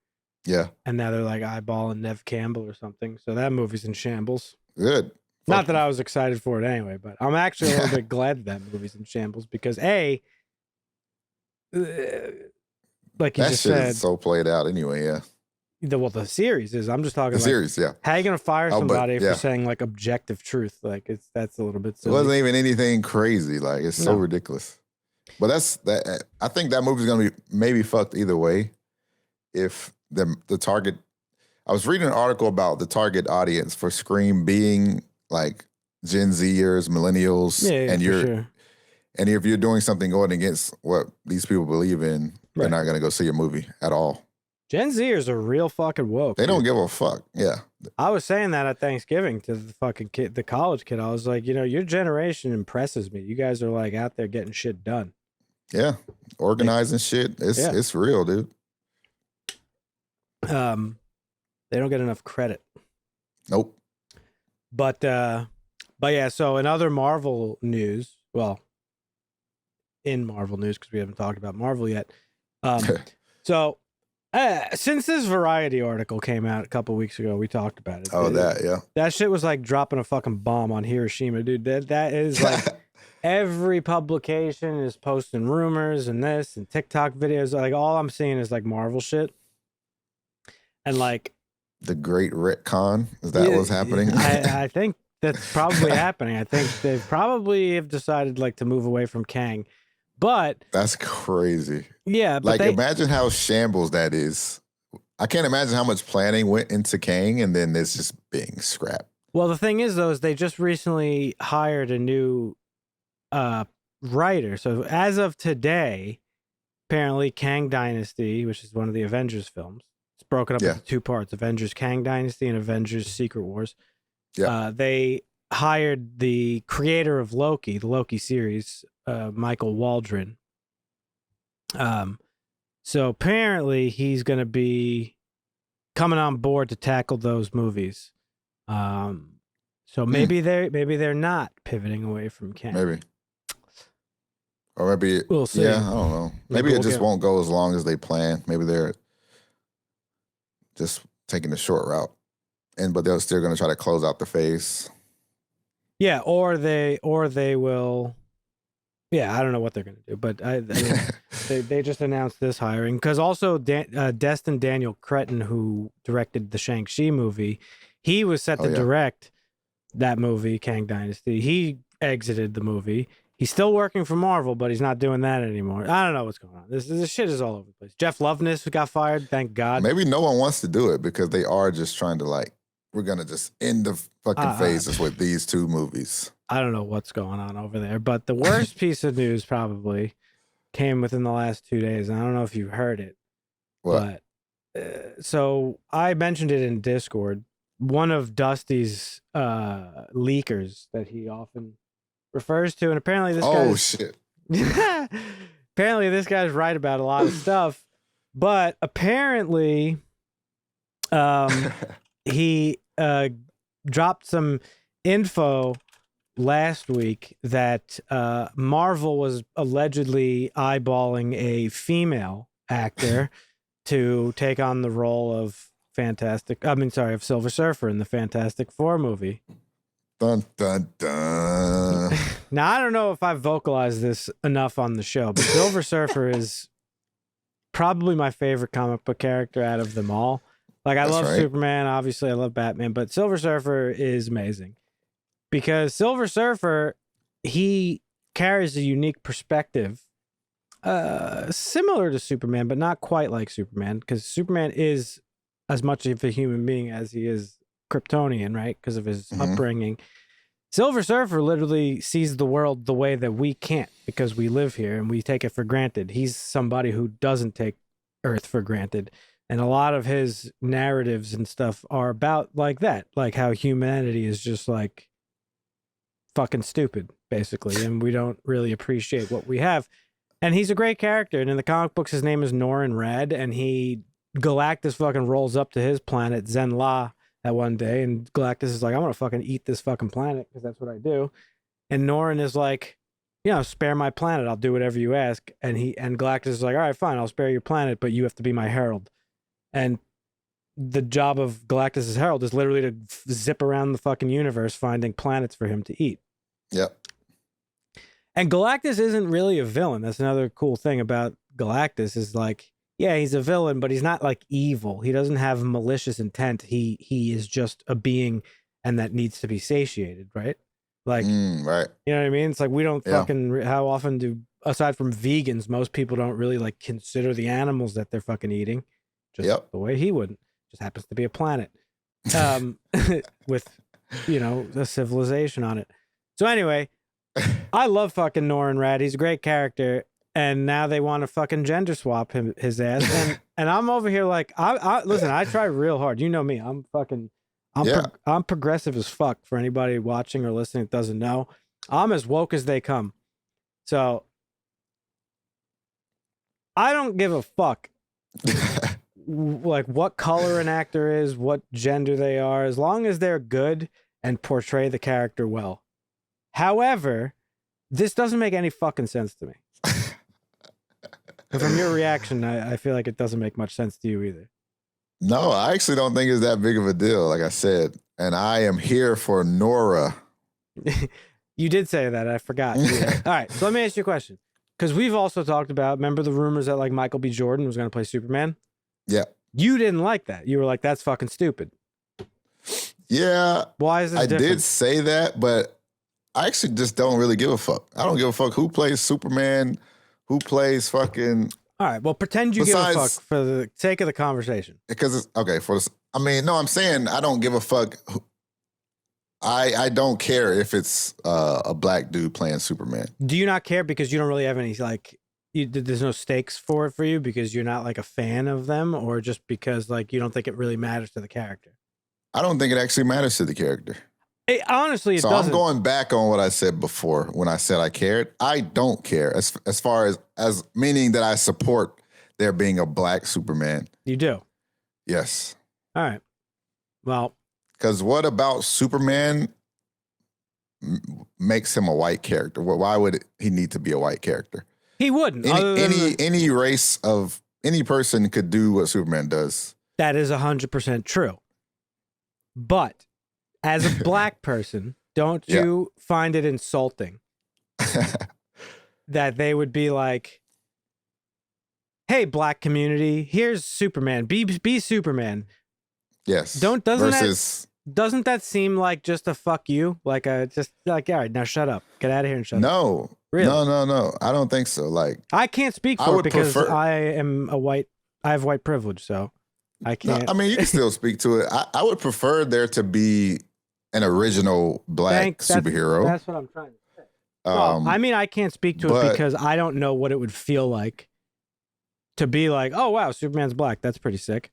Yeah. And now they're like eyeballing Nev Campbell or something. So that movie's in shambles. Good. Not that I was excited for it anyway, but I'm actually a little bit glad that movie's in shambles because like you that just shit said, is so played out anyway. Yeah. The series is. I'm just talking The like, series. Yeah. how you gonna fire somebody yeah. for saying like objective truth? Like that's a little bit silly. It wasn't even anything crazy. Like it's so ridiculous. But that. I think that movie's gonna be maybe fucked either way. If the target, I was reading an article about the target audience for Scream being like Gen Zers, millennials, and if you're doing something going against what these people believe in, they're not gonna go see your movie at all. Gen Zers are real fucking woke. They don't give a fuck. Yeah. I was saying that at Thanksgiving to the fucking kid, the college kid. I was like, your generation impresses me. You guys are like out there getting shit done. Yeah. Organizing shit. It's real, dude. They don't get enough credit. Nope. But yeah, so in other Marvel news, well, in Marvel news, because we haven't talked about Marvel yet. So since this Variety article came out a couple weeks ago, we talked about it. That shit was like dropping a fucking bomb on Hiroshima, dude. That is like every publication is posting rumors and this and TikTok videos. Like all I'm seeing is like Marvel shit. And like the great retcon, is that what's happening? I think that's probably happening. I think they probably have decided like to move away from Kang. But that's crazy. Yeah, but like imagine how shambles that is. I can't imagine how much planning went into Kang and then it's just being scrapped. Well, the thing is, though, is they just recently hired a new writer. So as of today, apparently Kang Dynasty, which is one of the Avengers films, it's broken up into two parts: Avengers Kang Dynasty and Avengers Secret Wars. Yeah, they hired the creator of Loki, the Loki series, Michael Waldron. So apparently he's going to be coming on board to tackle those movies. So maybe they're not pivoting away from Kang. Maybe. Or maybe we'll see. Yeah, I don't know. Maybe it just won't go as long as they plan. Maybe they're just taking the short route. But they're still going to try to close out the phase. Yeah, or they will. Yeah, I don't know what they're going to do, but they just announced this hiring because also Destin Daniel Cretton, who directed the Shang-Chi movie, he was set to direct that movie, Kang Dynasty. He exited the movie. He's still working for Marvel, but he's not doing that anymore. I don't know what's going on. This shit is all over the place. Jeff Loveness got fired, thank God. Maybe no one wants to do it because they are just trying to we're going to just end the fucking phases with these two movies. I don't know what's going on over there, but the worst piece of news probably came within the last 2 days. I don't know if you heard it, but so I mentioned it in Discord. One of Dusty's leakers that he often refers to, and apparently this shit. Apparently this guy's right about a lot of stuff, but apparently he dropped some info last week that Marvel was allegedly eyeballing a female actor to take on the role of Silver Surfer in the Fantastic Four movie. Dun, dun, dun. Now, I don't know if I've vocalized this enough on the show, but Silver Surfer is probably my favorite comic book character out of them all. Like, I love Superman, obviously, I love Batman, but Silver Surfer is amazing. Because Silver Surfer, he carries a unique perspective, similar to Superman, but not quite like Superman, because Superman is as much of a human being as he is Kryptonian, right? Because of his upbringing. Silver Surfer literally sees the world the way that we can't, because we live here and we take it for granted. He's somebody who doesn't take Earth for granted. And a lot of his narratives and stuff are about like that, like how humanity is just like fucking stupid, basically, and we don't really appreciate what we have. And he's a great character, and in the comic books, his name is Norrin Red, and Galactus fucking rolls up to his planet, Zen-La, that one day, and Galactus is like, I want to fucking eat this fucking planet because that's what I do. And Norrin is like, spare my planet. I'll do whatever you ask. And Galactus is like, all right, fine, I'll spare your planet, but you have to be my herald. And the job of Galactus's herald is literally to zip around the fucking universe finding planets for him to eat. Yep. And Galactus isn't really a villain. That's another cool thing about Galactus is like, yeah, he's a villain, but he's not like evil. He doesn't have malicious intent. He is just a being and that needs to be satiated, right? Like, right. You know what I mean? It's like we don't fucking, how often do, aside from vegans, most people don't really like consider the animals that they're fucking eating. Just the way he wouldn't. Just happens to be a planet with, a civilization on it. So anyway, I love fucking Norrin Rad. He's a great character. And now they want to fucking gender swap his ass. And I'm over here like, listen, I try real hard. You know me. I'm progressive as fuck for anybody watching or listening that doesn't know. I'm as woke as they come. So I don't give a fuck like what color an actor is, what gender they are, as long as they're good and portray the character well. However, this doesn't make any fucking sense to me. From your reaction, I feel like it doesn't make much sense to you either. No, I actually don't think it's that big of a deal, like I said. And I am here for Nora. You did say that. I forgot. Yeah. All right, so let me ask you a question. Because we've also talked about, remember the rumors that like Michael B. Jordan was going to play Superman? Yeah. You didn't like that. You were like, that's fucking stupid. Yeah. Why is this different? I did say that, but I actually just don't really give a fuck. I don't give a fuck who plays Superman, who plays fucking... All right, well, pretend you give a fuck for the sake of the conversation. Because it's... Okay, I'm saying I don't give a fuck. I don't care if it's a black dude playing Superman. Do you not care because you don't really have any, like... there's no stakes for it for you because you're not, like, a fan of them? Or just because, like, you don't think it really matters to the character? I don't think it actually matters to the character. Honestly, it doesn't. So I'm going back on what I said before when I said I cared. I don't care as far as meaning that I support there being a black Superman. You do? Yes. All right. Well. Because what about Superman makes him a white character? Why would he need to be a white character? He wouldn't. Any race of any person could do what Superman does. That is 100% true. But as a black person, don't you find it insulting that they would be like, hey, black community, here's Superman. Be Superman. Yes. Doesn't that seem like just a fuck you? Like all right, now shut up. Get out of here and shut up. No. Really? No. I don't think so. Like, I can't speak for it because I have white privilege, so I can't. No, I mean, you can still speak to it. I would prefer there to be an original black superhero. That's what I'm trying to say. Well, I mean, I can't speak to it because I don't know what it would feel like to be like, oh, wow, Superman's black. That's pretty sick.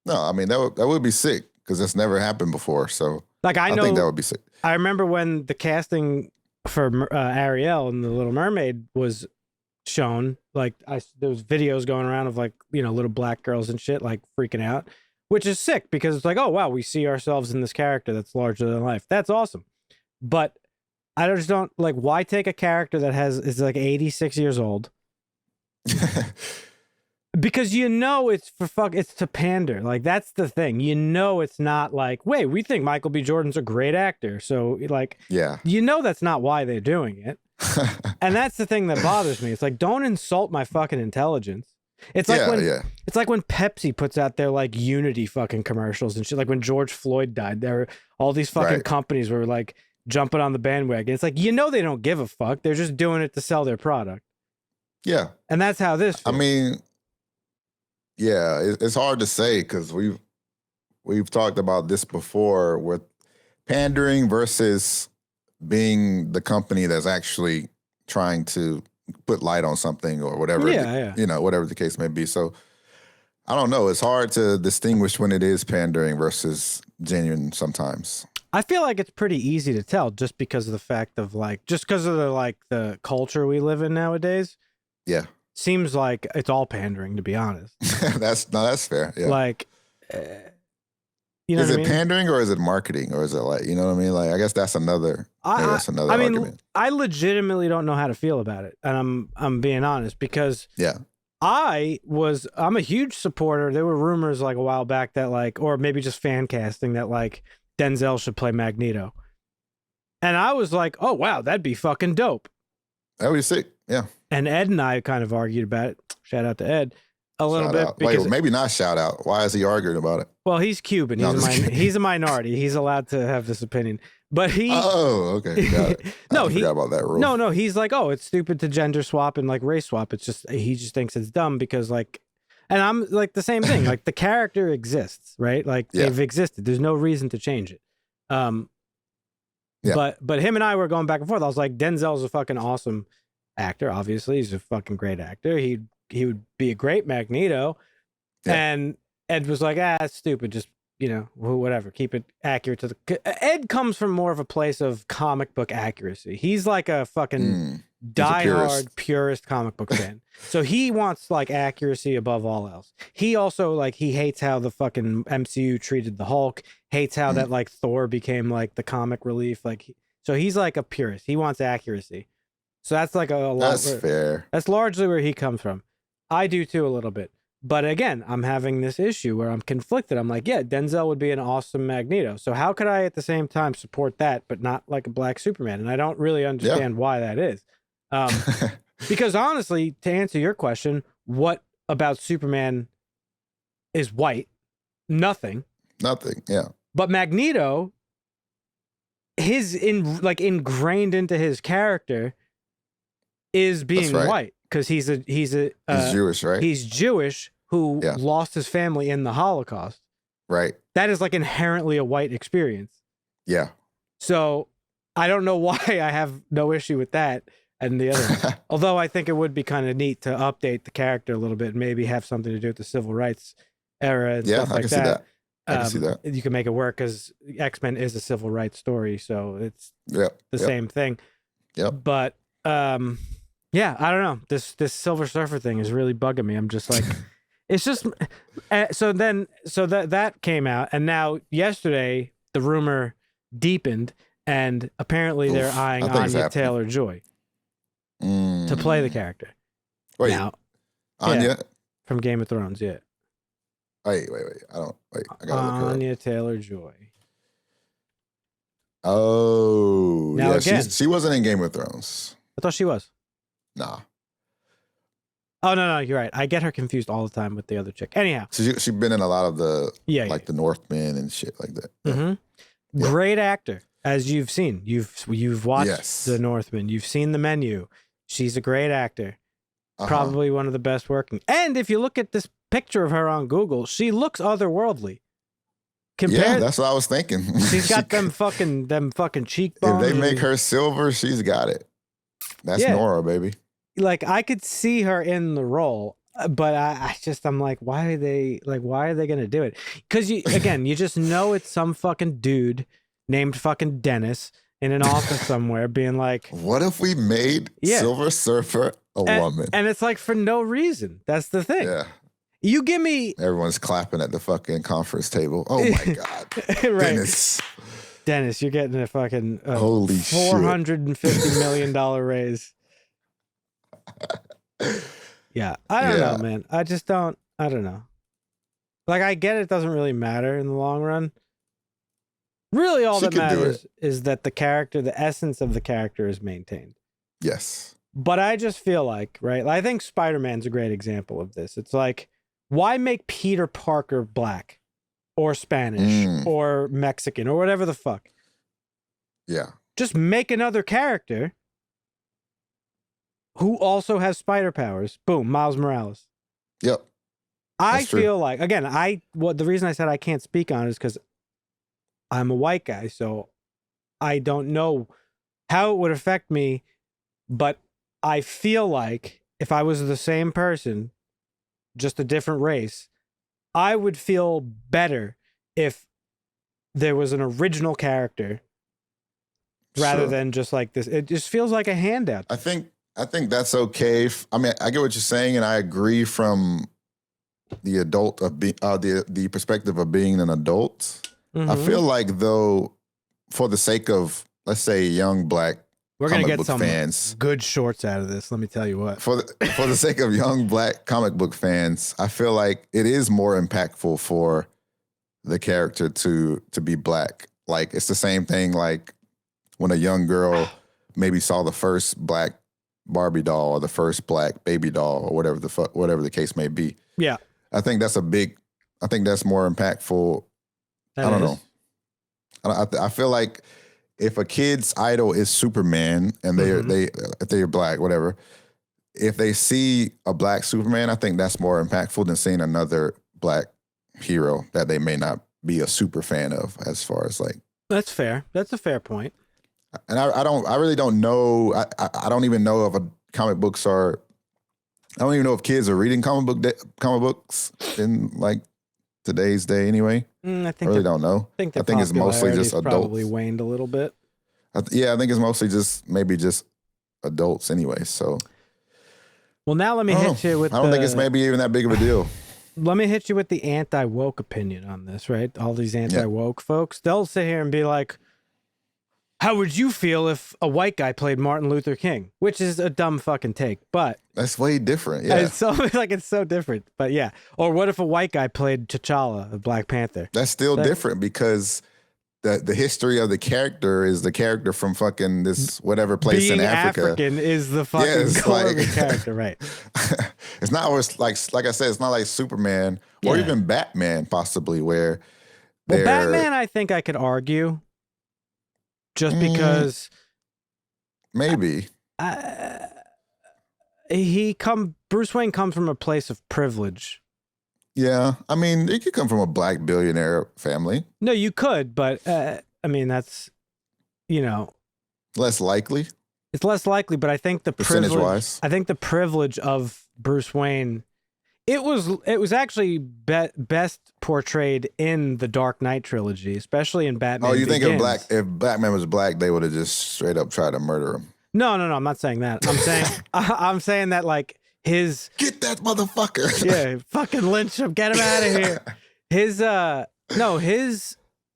No, I mean, that would be sick because that's never happened before. So like, I think that would be sick. I remember when the casting for Ariel and the Little Mermaid was shown, like there was videos going around of like, little black girls and shit, like freaking out. Which is sick because it's like, oh, wow, we see ourselves in this character that's larger than life. That's awesome. But I just don't, like, why take a character that is like 86 years old? Because it's to pander. Like, that's the thing. It's not like, wait, we think Michael B. Jordan's a great actor. So, like, that's not why they're doing it. And that's the thing that bothers me. It's like, don't insult my fucking intelligence. It's like it's like when Pepsi puts out their like Unity fucking commercials and shit. Like when George Floyd died, there were all these fucking companies were like jumping on the bandwagon. It's like, they don't give a fuck. They're just doing it to sell their product. Yeah. And that's how this feels. I mean, yeah, it's hard to say because we've talked about this before with pandering versus being the company that's actually trying to put light on something or whatever, whatever the case may be. So I don't know. It's hard to distinguish when it is pandering versus genuine sometimes. I feel like it's pretty easy to tell just because of the fact of just because of the culture we live in nowadays. Yeah. Seems like it's all pandering, to be honest. That's fair. Yeah. Like, You know is what it I mean? pandering or is it marketing or is it like, you know what I mean? Like, I guess that's another argument. I legitimately don't know how to feel about it, and I'm being honest because Yeah. I'm a huge supporter. There were rumors like a while back that like, or maybe just fan casting that like Denzel should play Magneto, and I was like, oh wow, that'd be fucking dope. That would be sick. Yeah. And Ed and I kind of argued about it. Shout out to Ed a little bit. Because, wait, maybe not shout out. Why is he arguing about it? Well, he's Cuban. He's a minority. He's allowed to have this opinion. But he. Oh, okay. Got it. I forgot about that rule. No. He's like, oh, it's stupid to gender swap and like race swap. It's just he just thinks it's dumb because like, and I'm like the same thing. Like the character exists, right? Like they've existed. There's no reason to change it. But him and I were going back and forth. I was like, Denzel's a fucking awesome actor. Obviously, he's a fucking great actor. He would be a great Magneto. Yeah. And Ed was like, it's stupid. Just, whatever. Keep it accurate to the... Ed comes from more of a place of comic book accuracy. He's like a fucking diehard purist comic book fan. So he wants like accuracy above all else. He also like, he hates how the fucking MCU treated the Hulk, hates how that like Thor became like the comic relief. Like, so he's like a purist. He wants accuracy. So that's like that's fair. That's largely where he comes from. I do too a little bit. But again, I'm having this issue where I'm conflicted. I'm like, yeah, Denzel would be an awesome Magneto. So how could I at the same time support that, but not like a black Superman? And I don't really understand why that is. Because honestly, to answer your question, what about Superman is white? Nothing. Nothing, yeah. But Magneto, ingrained into his character is being white because he's Jewish, right? He's Jewish who lost his family in the Holocaust. Right. That is like inherently a white experience. Yeah. So I don't know why I have no issue with that and the other. Although I think it would be kind of neat to update the character a little bit and maybe have something to do with the civil rights era and stuff like that. I can see that. You can make it work because X-Men is a civil rights story, so it's the same thing. Yep. But yeah, I don't know. This Silver Surfer thing is really bugging me. I'm just like, it's just so that came out, and now yesterday the rumor deepened, and apparently they're eyeing Anya Taylor-Joy to play the character. Wait, now, Anya from Game of Thrones, yeah. Wait. I gotta look her up. Anya Taylor-Joy. Oh, now again, she wasn't in Game of Thrones. I thought she was. Nah. Oh no, you're right. I get her confused all the time with the other chick. Anyhow, so she been in a lot of the the Northmen and shit like that. Mm-hmm. Yeah. Great actor, as you've seen. You've watched the Northmen. You've seen The Menu. She's a great actor. Probably one of the best working. And if you look at this picture of her on Google, she looks otherworldly. That's what I was thinking. She's got them fucking cheekbones. If they make her silver, she's got it. That's Nora, baby. Like I could see her in the role, but I'm like, why are they gonna do it? Because you just know it's some fucking dude named fucking Dennis in an office somewhere being like, what if we made Silver Surfer a woman? And it's like for no reason. That's the thing. Yeah. You give me... Everyone's clapping at the fucking conference table. Oh my God. Right. Dennis, you're getting a fucking holy $450 million raise. Yeah. I don't know, man. I don't know. Like, I get it doesn't really matter in the long run. Really, all that matters is that the character, the essence of the character is maintained. Yes. But I just feel like, right? I think Spider-Man's a great example of this. It's like, why make Peter Parker black or Spanish or Mexican or whatever the fuck? Yeah. Just make another character who also has spider powers. Boom, Miles Morales. Yep. I feel like, again, the reason I said I can't speak on it is because I'm a white guy, so I don't know how it would affect me, but I feel like if I was the same person, just a different race, I would feel better if there was an original character rather than just like this. It just feels like a handout. I think that's okay. I mean, I get what you're saying, and I agree from the adult of the perspective of being an adult. I feel like though, for the sake of let's say young black we're gonna comic get book some fans, good shorts out of this. Let me tell you what. For the sake of young black comic book fans, I feel like it is more impactful for the character to be black. Like it's the same thing like when a young girl maybe saw the first black Barbie doll or the first black baby doll or whatever the case may be. Yeah. I think that's more impactful. I don't know. I feel like if a kid's idol is Superman and if they're black, whatever, if they see a black Superman, I think that's more impactful than seeing another black hero that they may not be a super fan of. As far as like, that's fair. That's a fair point. And I really don't know. I don't even know if comic books are. I don't even know if kids are reading comic books in like today's day. Anyway, I really don't know. I think it's mostly just adults. Probably waned a little bit. I think it's mostly maybe just adults anyway. So, well, now let me hit you with. I don't think it's maybe even that big of a deal. Let me hit you with the anti-woke opinion on this, right? All these anti-woke folks, they'll sit here and be like, how would you feel if a white guy played Martin Luther King? Which is a dumb fucking take, but that's way different. Yeah, it's so different. But yeah, or what if a white guy played T'Challa, the Black Panther? That's still different because the history of the character is the character from fucking this whatever place in Africa. African is the fucking core of the character, right? It's not always like I said, it's not like Superman or even Batman, possibly where. Well, Batman, I think I could argue. Just because maybe Bruce Wayne comes from a place of privilege. Yeah, I mean, you could come from a black billionaire family. No, you could, but I mean, that's less likely. It's less likely, but I think the percentage-wise, I think the privilege of Bruce Wayne. It was actually best portrayed in the Dark Knight trilogy, especially in Batman. Oh, you Begins. think if Batman was black, they would have just straight up tried to murder him? No, I'm not saying that. I'm saying that like his get that motherfucker. Yeah, fucking lynch him, get him out of here. His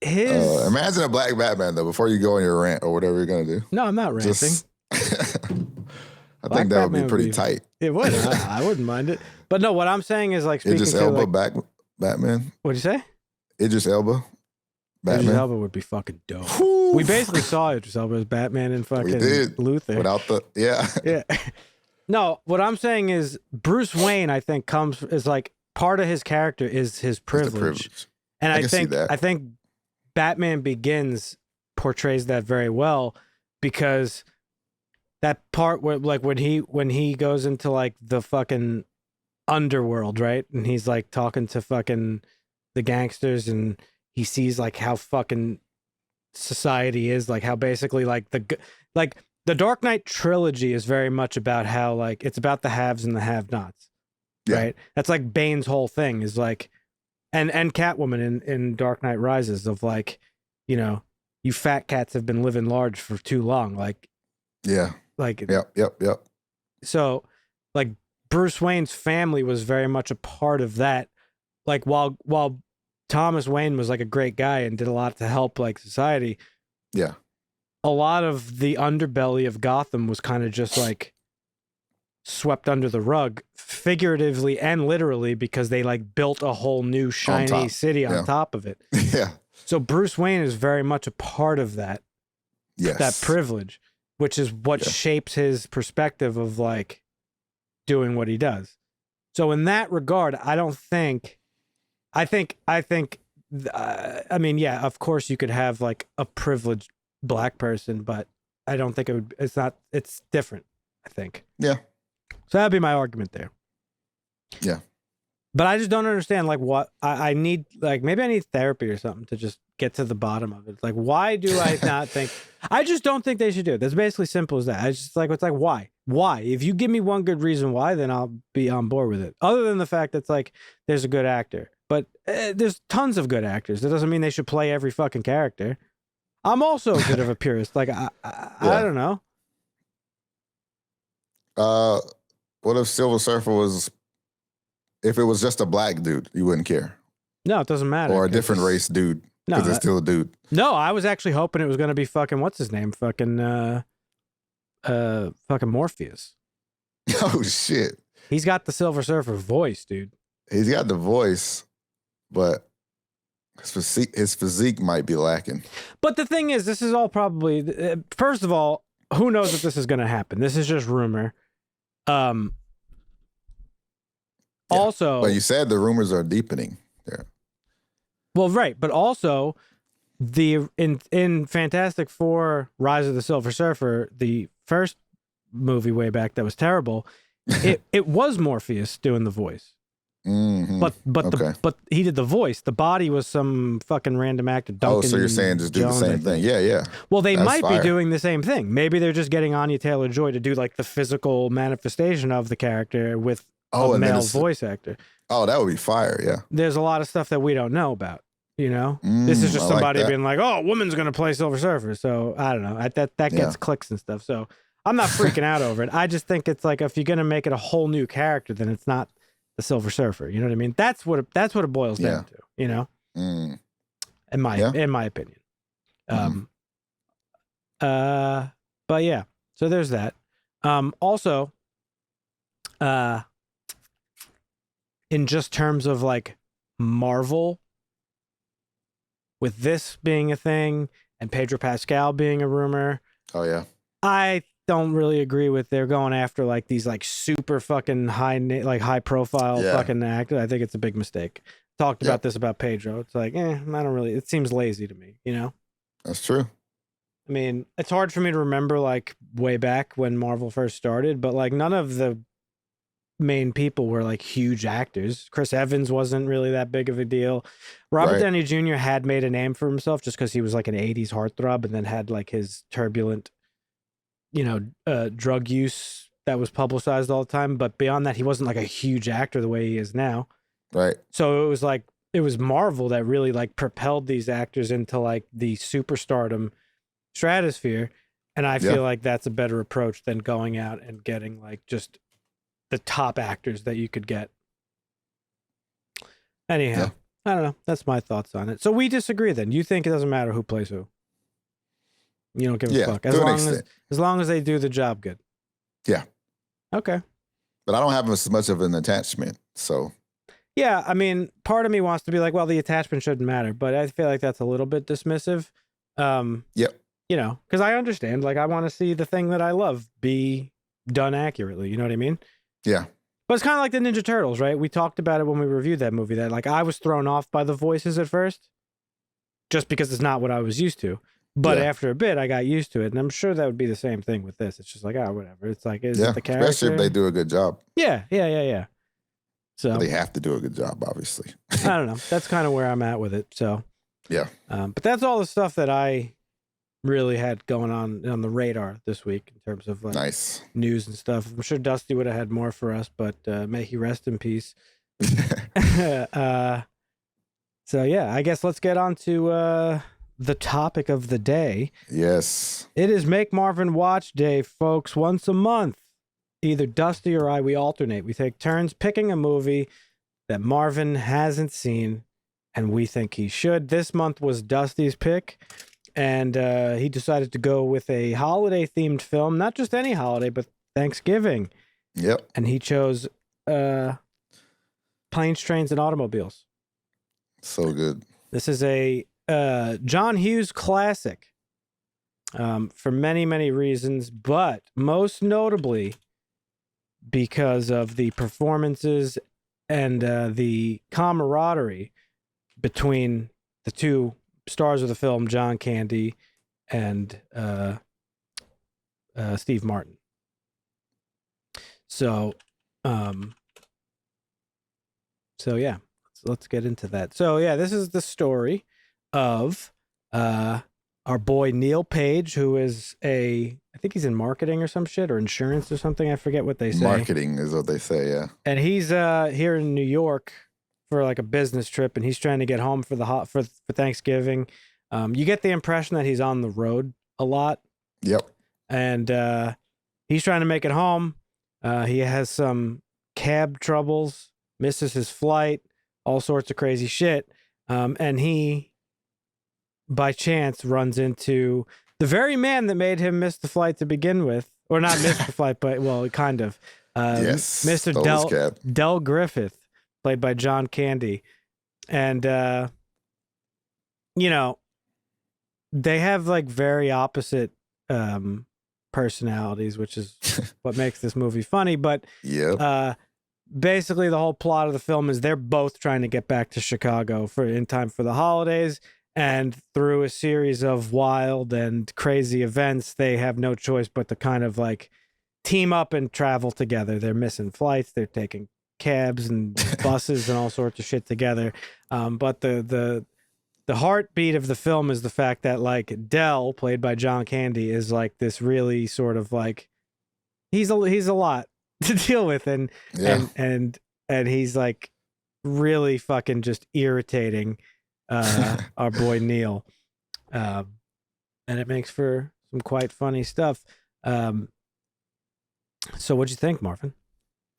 imagine a black Batman though. Before you go on your rant or whatever you're gonna do. No, I'm not ranting. I think that would be pretty tight. It would. I wouldn't mind it. But no, what I'm saying is like Idris Elba back Batman. What'd you say? Idris Elba. Batman. Idris Elba would be fucking dope. Woo! We basically saw Idris Elba as Batman in fucking Luther. Without the yeah. No, what I'm saying is Bruce Wayne, I think, is like part of his character is his privilege. And I think Batman Begins portrays that very well because that part where like when he goes into like the fucking underworld, right? And he's like talking to fucking the gangsters and he sees like how fucking society is, like how basically like the Dark Knight trilogy is very much about how like it's about the haves and the have-nots. Right? That's like Bane's whole thing is like and Catwoman in Dark Knight Rises of like, you fat cats have been living large for too long. Like like Yep. So like Bruce Wayne's family was very much a part of that. Like while Thomas Wayne was like a great guy and did a lot to help like society. Yeah. A lot of the underbelly of Gotham was kind of just like swept under the rug, figuratively and literally, because they like built a whole new shiny city on top of it. Yeah. So Bruce Wayne is very much a part of that. Yes. That privilege, which is what shapes his perspective of like doing what he does. So in that regard, I mean, yeah, of course you could have like a privileged black person, but I don't think it's different, I think. Yeah. So that'd be my argument there. Yeah. But I just don't understand like what I need, like maybe I need therapy or something to just get to the bottom of it. Like, why do I not think, I just don't think they should do it. That's basically simple as that. I just like, it's like, why? If you give me one good reason why, then I'll be on board with it. Other than the fact that it's like, there's a good actor, but there's tons of good actors. That doesn't mean they should play every fucking character. I'm also a bit of a purist. Like, I don't know. What if Silver Surfer if it was just a black dude, you wouldn't care? No, it doesn't matter. Or a different race dude. No, Because it's still a dude. No, I was actually hoping it was going to be fucking what's his name, fucking Morpheus. Oh shit. He's got the Silver Surfer voice, dude. He's got the voice, but his physique might be lacking. But the thing is, this is all probably first of all, who knows if this is going to happen? This is just rumor. Also, but you said the rumors are deepening there. Well, right, but also in Fantastic Four: Rise of the Silver Surfer, the first movie way back that was terrible, it was Morpheus doing the voice. Mm-hmm. But he did the voice. The body was some fucking random actor. Duncan so you're saying just do Jones, the same thing? Yeah. Well, they That's might fire. be doing the same thing. Maybe they're just getting Anya Taylor-Joy to do like the physical manifestation of the character with a male voice actor. Oh, that would be fire. Yeah. There's a lot of stuff that we don't know about. You know, this is just somebody being like, "Oh, a woman's gonna play Silver Surfer." So I don't know. That gets clicks and stuff. So I'm not freaking out over it. I just think it's like if you're gonna make it a whole new character, then it's not the Silver Surfer. You know what I mean? That's what it boils down to. You know, in my opinion. But yeah. So there's that. Also, in just terms of like Marvel. With this being a thing and Pedro Pascal being a rumor. Oh, yeah. I don't really agree with they're going after like these like super fucking high profile fucking actors. I think it's a big mistake. Talked about this about Pedro. It's like, I don't really, it seems lazy to me, you know? That's true. I mean, it's hard for me to remember like way back when Marvel first started, but like none of the main people were like huge actors. Chris Evans wasn't really that big of a deal. Robert Downey Jr. had made a name for himself just because he was like an 80s heartthrob and then had like his turbulent, drug use that was publicized all the time. But beyond that, he wasn't like a huge actor the way he is now. Right. So it was Marvel that really like propelled these actors into like the superstardom stratosphere. And I feel like that's a better approach than going out and getting like just the top actors that you could get. Anyhow, I don't know. That's my thoughts on it. So we disagree then. You think it doesn't matter who plays who? You don't give a fuck. As long as they do the job good. Yeah. Okay. But I don't have as much of an attachment, so. Yeah, I mean, part of me wants to be like, well, the attachment shouldn't matter, but I feel like that's a little bit dismissive. Yep. You know, because I understand, like, I want to see the thing that I love be done accurately. You know what I mean? Yeah. But it's kind of like the Ninja Turtles, right? We talked about it when we reviewed that movie, that like I was thrown off by the voices at first just because it's not what I was used to. But after a bit, I got used to it. And I'm sure that would be the same thing with this. It's just like, whatever. It's like, is it the character? Especially if they do a good job. Yeah. So they have to do a good job, obviously. I don't know. That's kind of where I'm at with it. So, yeah. But that's all the stuff that I really had going on the radar this week in terms of nice news and stuff. I'm sure Dusty would have had more for us, but may he rest in peace. So yeah, I guess let's get on to the topic of the day. Yes. It is Make Marvin Watch Day, folks. Once a month, either Dusty or I, we alternate. We take turns picking a movie that Marvin hasn't seen and we think he should. This month was Dusty's pick. And he decided to go with a holiday-themed film, not just any holiday, but Thanksgiving. Yep. And he chose Planes, Trains, and Automobiles. So good. This is a John Hughes classic for many, many reasons, but most notably because of the performances and the camaraderie between the two stars of the film, John Candy and Steve Martin. So yeah, let's get into that. So yeah, this is the story of our boy Neal Page, who is I think he's in marketing or some shit, or insurance or something. I forget what they say. Marketing is what they say, yeah. And he's here in New York for like a business trip, and he's trying to get home for for Thanksgiving. You get the impression that he's on the road a lot. Yep. And he's trying to make it home. He has some cab troubles, misses his flight, all sorts of crazy shit. And he by chance runs into the very man that made him miss the flight to begin with, or not miss the flight, but well, kind of. Yes, Mr. Del Griffith, played by John Candy, and you know, they have like very opposite personalities, which is what makes this movie funny. But basically, the whole plot of the film is they're both trying to get back to Chicago in time for the holidays. And through a series of wild and crazy events, they have no choice but to kind of like team up and travel together. They're missing flights. They're taking cabs and buses and all sorts of shit together. But the heartbeat of the film is the fact that like Del, played by John Candy, is like this really sort of like he's a lot to deal with, and he's like really fucking just irritating our boy Neal, and it makes for some quite funny stuff. So what'd you think, Marvin?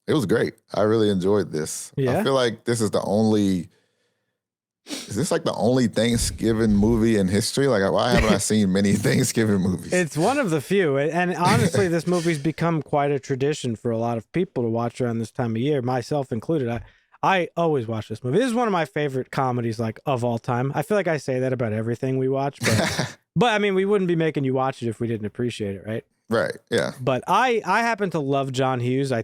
It was great. I really enjoyed this. Yeah? I feel like this is is this like the only Thanksgiving movie in history? Like, why haven't I seen many Thanksgiving movies? It's one of the few. And honestly, this movie's become quite a tradition for a lot of people to watch around this time of year, myself included. I always watch this movie. This is one of my favorite comedies, like, of all time. I feel like I say that about everything we watch, but I mean, we wouldn't be making you watch it if we didn't appreciate it, right? Right, yeah. But I happen to love John Hughes. I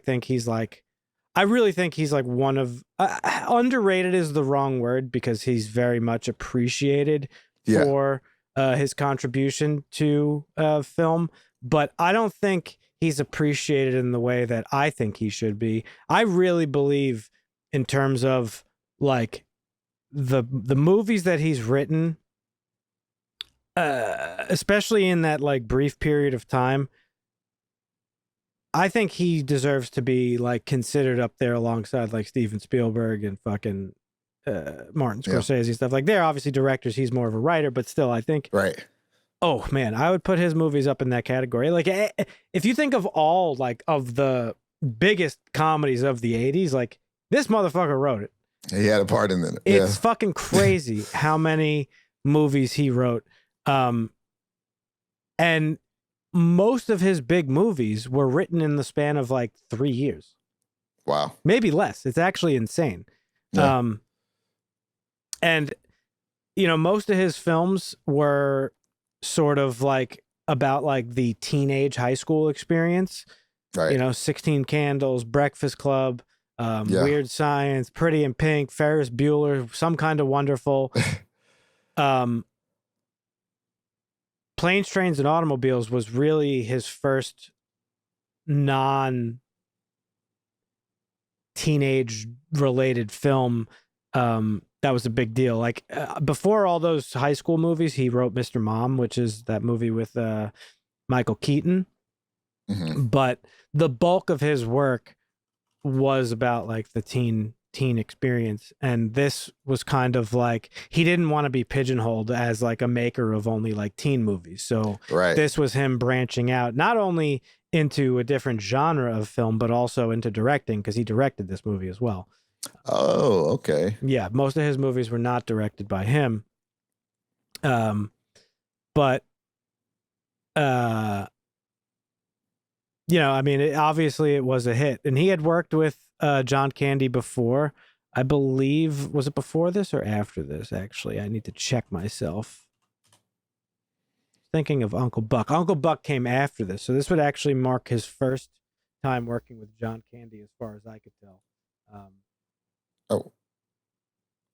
really think he's like one of underrated is the wrong word, because he's very much appreciated for his contribution to film. But I don't think he's appreciated in the way that I think he should be. I really believe in terms of like the movies that he's written, especially in that like brief period of time, I think he deserves to be like considered up there alongside like Steven Spielberg and fucking Martin Scorsese stuff. Like, they're obviously directors. He's more of a writer, but still, I think. Right. Oh man, I would put his movies up in that category. Like, if you think of all like of the biggest comedies of the '80s, like this motherfucker wrote it. He had a part in it. It's fucking crazy how many movies he wrote. And most of his big movies were written in the span of like 3 years. Wow. Maybe less. It's actually insane. Yeah. And, you know, most of his films were sort of like about like the teenage high school experience. Right. You know, 16 Candles, Breakfast Club, Weird Science, Pretty in Pink, Ferris Bueller, Some Kind of Wonderful. Planes, Trains, and Automobiles was really his first non-teenage related film. That was a big deal. Like before all those high school movies, he wrote Mr. Mom, which is that movie with Michael Keaton. Mm-hmm. But the bulk of his work was about like the teen experience, and this was kind of like he didn't want to be pigeonholed as like a maker of only like teen movies. So this was him branching out not only into a different genre of film, but also into directing, because he directed this movie as well. Oh, okay. Yeah, most of his movies were not directed by him. But you know, I mean, obviously it was a hit, and he had worked with John Candy before. I believe, was it before this or after this? Actually, I need to check myself. Thinking of Uncle Buck. Uncle Buck came after this, so this would actually mark his first time working with John Candy, as far as I could tell. Oh,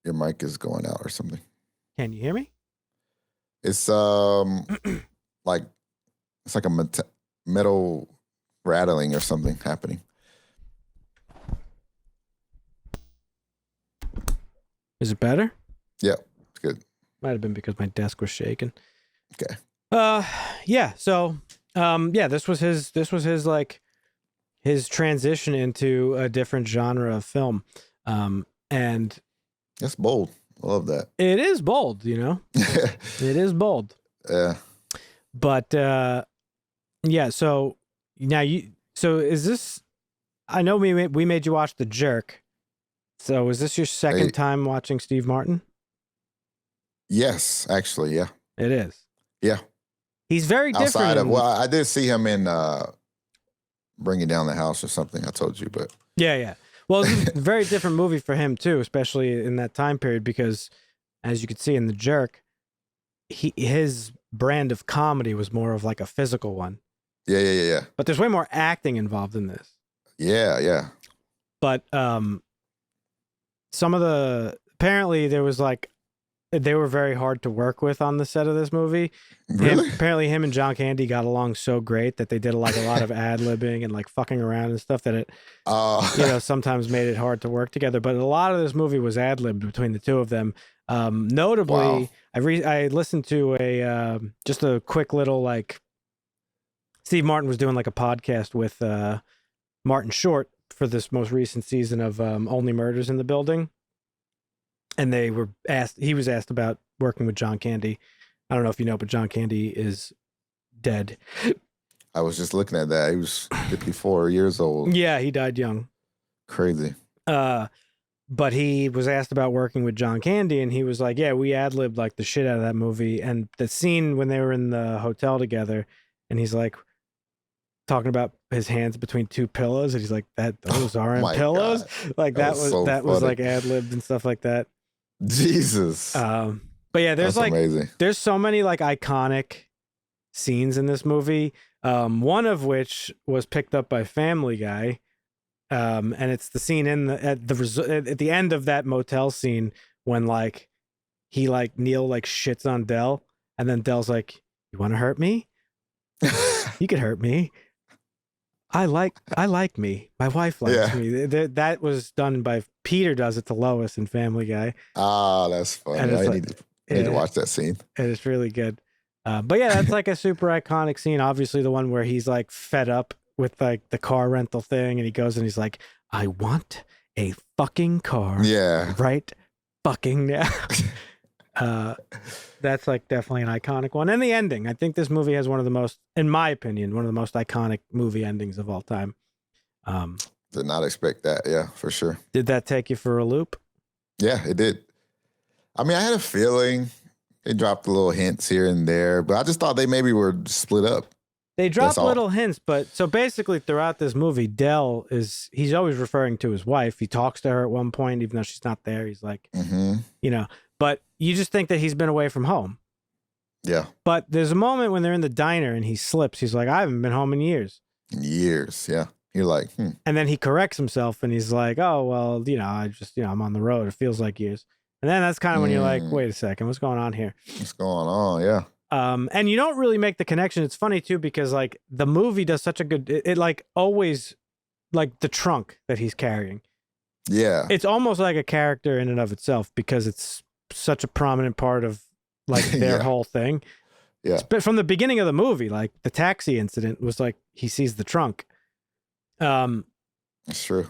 your mic is going out or something. Can you hear me? It's like it's like a metal rattling or something happening. Is it better? Yeah, it's good. Might have been because my desk was shaking. Okay. Yeah. So, this was his like his transition into a different genre of film. And that's bold. I love that. It is bold, you know. It is bold. Yeah. But yeah. So now is this? I know we made you watch The Jerk. So is this your second time watching Steve Martin? Yes, actually, yeah. It is. Yeah. He's very different. Outside of, well, I did see him in Bringing Down the House or something. I told you, but yeah. Well, it's a very different movie for him too, especially in that time period, because as you could see in The Jerk, his brand of comedy was more of like a physical one. Yeah. But there's way more acting involved in this. Yeah. But apparently there was like, they were very hard to work with on the set of this movie. Really? Apparently him and John Candy got along so great that they did like a lot of ad-libbing and like fucking around and stuff that it, sometimes made it hard to work together. But a lot of this movie was ad-libbed between the two of them. Notably, wow. I listened to just a quick little, like, Steve Martin was doing like a podcast with Martin Short for this most recent season of Only Murders in the Building. And he was asked about working with John Candy. I don't know if you know, but John Candy is dead. I was just looking at that. He was 54 years old. Yeah, he died young. Crazy. But he was asked about working with John Candy, and he was like, yeah, we ad-libbed like the shit out of that movie. And the scene when they were in the hotel together, and he's like talking about his hands between two pillows, and he's like, those aren't pillows. God. Like that was like ad-libbed and stuff like that. Jesus. But yeah, there's amazing. There's so many like iconic scenes in this movie. One of which was picked up by Family Guy. And it's the scene at the end of that motel scene when like Neal like shits on Del, and then Del's like, "You want to hurt me? You could hurt me. I like me. My wife likes me." That was done by Peter. Does it to Lois in Family Guy. Ah, that's funny. I need to watch that scene. And it's really good. But yeah, that's like a super iconic scene. Obviously, the one where he's like fed up with like the car rental thing, and he goes and he's like, "I want a fucking car." Yeah. Right. Fucking now. That's like definitely an iconic one. And the ending. I think this movie has one of the most, in my opinion, one of the most iconic movie endings of all time. Did not expect that. Yeah, for sure. Did that take you for a loop? Yeah, it did. I mean, I had a feeling they dropped a little hints here and there, but I just thought they maybe were split up. They dropped little hints, but so basically throughout this movie, he's always referring to his wife. He talks to her at one point, even though she's not there. He's like, but you just think that he's been away from home. Yeah. But there's a moment when they're in the diner and he slips. He's like, "I haven't been home in years." Years, yeah. You're like, And then he corrects himself and he's like, "Oh, well, I'm on the road. It feels like years." And then that's kind of when you're like, wait a second, what's going on here? What's going on? Yeah. And you don't really make the connection. It's funny too, because like the movie does such a good, it like always, like the trunk that he's carrying. Yeah. It's almost like a character in and of itself because it's such a prominent part of like their whole thing. Yeah. But from the beginning of the movie, like the taxi incident was like, he sees the trunk. That's true.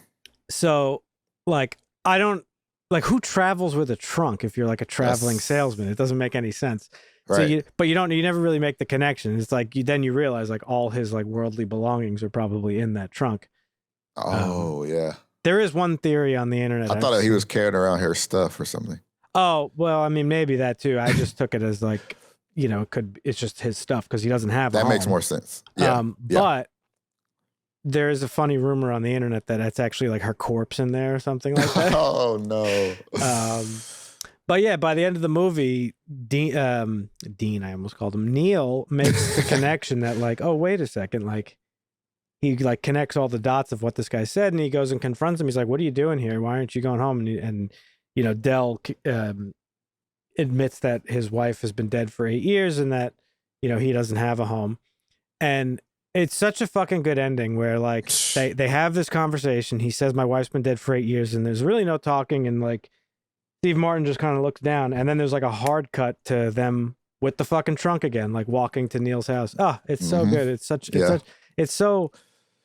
So like, who travels with a trunk if you're like a traveling salesman? It doesn't make any sense. Right. So you never really make the connection. It's like then you realize like all his like worldly belongings are probably in that trunk. Oh, yeah. There is one theory on the internet. I thought he was carrying around her stuff or something. Oh, well, I mean, maybe that too. I just took it as like, it's just his stuff because he doesn't have that makes more sense. Yeah. But there is a funny rumor on the internet that it's actually like her corpse in there or something like that. Oh, no. But yeah, by the end of the movie, Dean, I almost called him, Neal makes the connection that like, oh, wait a second. Like he like connects all the dots of what this guy said. And he goes and confronts him. He's like, "What are you doing here? Why aren't you going home?" And Del admits that his wife has been dead for 8 years and that, he doesn't have a home. And it's such a fucking good ending where like they have this conversation. He says, "My wife's been dead for 8 years," and there's really no talking. And like, Steve Martin just kind of looks down, and then there's like a hard cut to them with the fucking trunk again, like walking to Neal's house. Oh, it's so good. It's so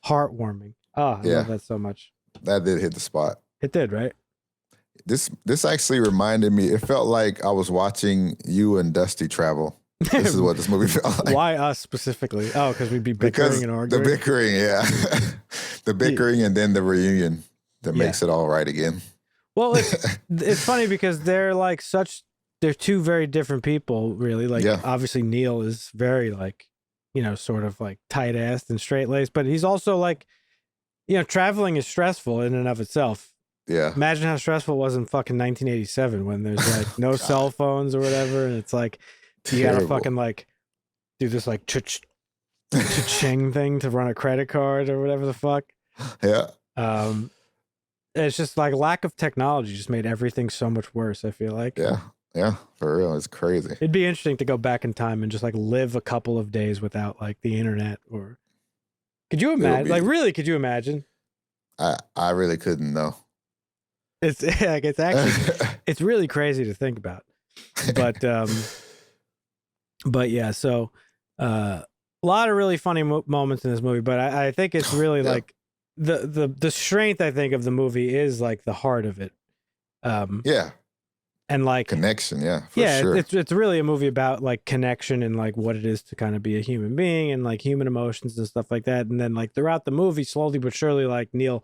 heartwarming. Oh, I love that so much. That did hit the spot. It did, right? This actually reminded me. It felt like I was watching you and Dusty travel. This is what this movie felt like. Why us specifically? Oh, because we'd be bickering and arguing. The bickering, yeah. The bickering and then the reunion that makes it all right again. Well, it's funny because they're like such they're two very different people, really. Like, Yeah. obviously Neal is very like, sort of like tight-assed and straight-laced, but he's also like, traveling is stressful in and of itself. Yeah. Imagine how stressful it was in fucking 1987 when there's like no cell phones or whatever, and it's like you gotta fucking like do this like cha-ching thing to run a credit card or whatever the fuck. Yeah. It's just like lack of technology just made everything so much worse, I feel like. Yeah, for real. It's crazy. It'd be interesting to go back in time and just like live a couple of days without like the internet. Or could you imagine? Like, really, could you imagine? I really couldn't, though. It's like, it's actually, it's really crazy to think about. But yeah, so a lot of really funny moments in this movie, but I think it's really like the strength, I think, of the movie is like the heart of it. Yeah. And like connection, for sure. It's really a movie about like connection and like what it is to kind of be a human being and like human emotions and stuff like that. And then like throughout the movie, slowly but surely, like Neal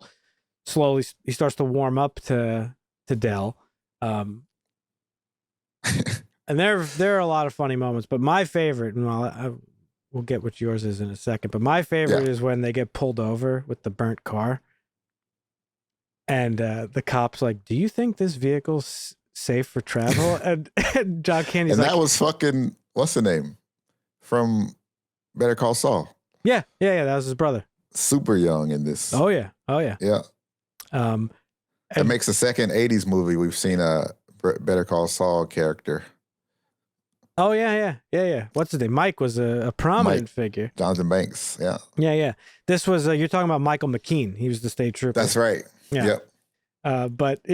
he starts to warm up to Del. And there are a lot of funny moments, but my favorite, and we'll get what yours is in a second, but my favorite is when they get pulled over with the burnt car. And the cop's like, "Do you think this vehicle's safe for travel?" and John Candy's and like, that was fucking, what's the name from Better Call Saul? Yeah, that was his brother. Super young in this. Oh yeah. That makes the second 80s movie we've seen a Better Call Saul character. Oh yeah. What's his name? Mike was a prominent figure. Jonathan Banks. Yeah. This was you're talking about Michael McKean. He was the state trooper. That's right. Yeah. But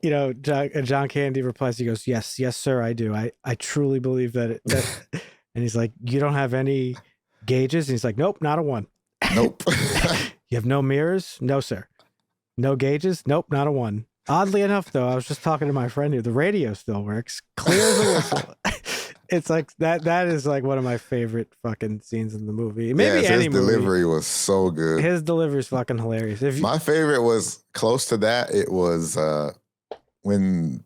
John Candy replies. He goes, "Yes, sir, I do. I truly believe that." And he's like, "You don't have any gauges?" And he's like, "Nope, not a one." Nope. "You have no mirrors?" "No, sir." "No gauges?" "Nope, not a one." Oddly enough, though, I was just talking to my friend here. The radio still works, clear as a whistle. It's like that is like one of my favorite fucking scenes in the movie. Maybe any his movie. delivery was so good. His delivery is fucking hilarious. My favorite was close to that. It was when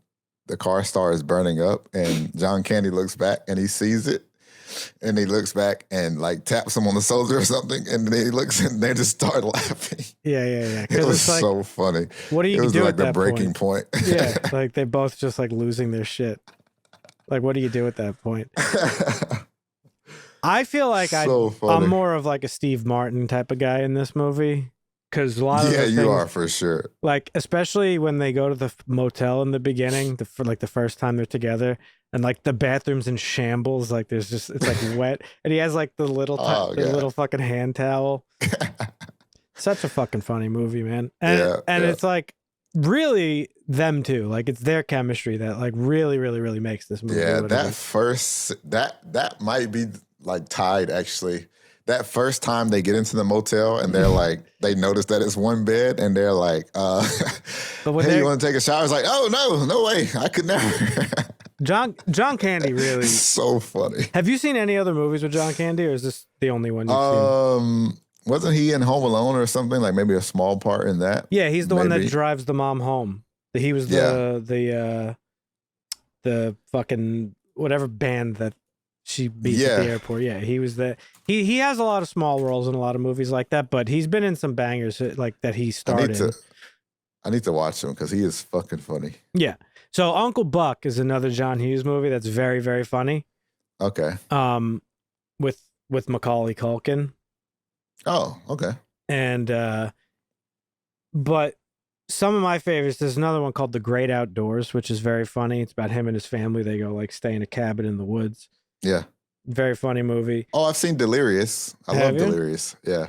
the car starts burning up and John Candy looks back and he sees it. And he looks back and like taps him on the shoulder or something, and then he looks and they just start laughing. Yeah. It was like, so funny. What do you do? It was like at the that breaking point. Yeah, like they both just like losing their shit. Like, what do you do at that point? I feel like I'm more of like a Steve Martin type of guy in this movie, because a lot of you are for sure. Like, especially when they go to the motel in the beginning, for like the first time they're together. And like the bathroom's in shambles, like it's like wet, and he has like the little fucking hand towel. Such a fucking funny movie, man. And it's like really them two, like it's their chemistry that like really, really, really makes this movie. Yeah, that might be like tied actually. That first time they get into the motel and they're like, they notice that it's one bed and they're like, "Hey, you want to take a shower?" It's like, "Oh no way, I could never." John Candy really so funny. Have you seen any other movies with John Candy, or is this the only one you've seen? Wasn't he in Home Alone or something? Like maybe a small part in that. Yeah, he's the one that drives the mom home. He was the fucking whatever band that she beats at the airport. Yeah, he was he has a lot of small roles in a lot of movies like that, but he's been in some bangers like that he started. I need to watch him because he is fucking funny. Yeah. So Uncle Buck is another John Hughes movie that's very, very funny. Okay. With Macaulay Culkin. Oh, okay. And but some of my favorites, there's another one called The Great Outdoors, which is very funny. It's about him and his family. They go like stay in a cabin in the woods. Yeah. Very funny movie. Oh, I've seen Delirious. I love Delirious. Yeah.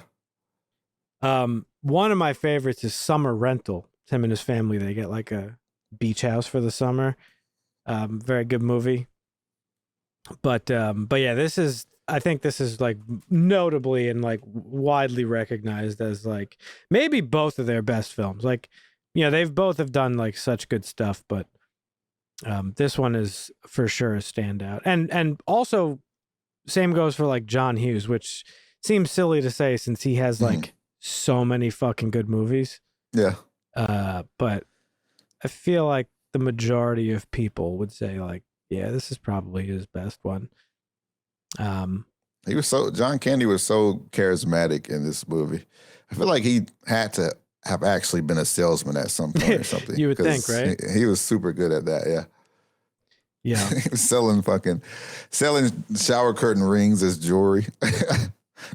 One of my favorites is Summer Rental. It's him and his family. They get like a beach house for the summer. Very good movie. But yeah, I think this is like notably and like widely recognized as like maybe both of their best films. Like, they've both have done like such good stuff, but this one is for sure a standout. And also same goes for like John Hughes, which seems silly to say since he has like so many fucking good movies. Yeah. But I feel like the majority of people would say like Yeah, this is probably his best one. John Candy was so charismatic in this movie. I feel like he had to have actually been a salesman at some point or something. You would think, right? He was super good at that. Yeah. Yeah. He was selling shower curtain rings as jewelry.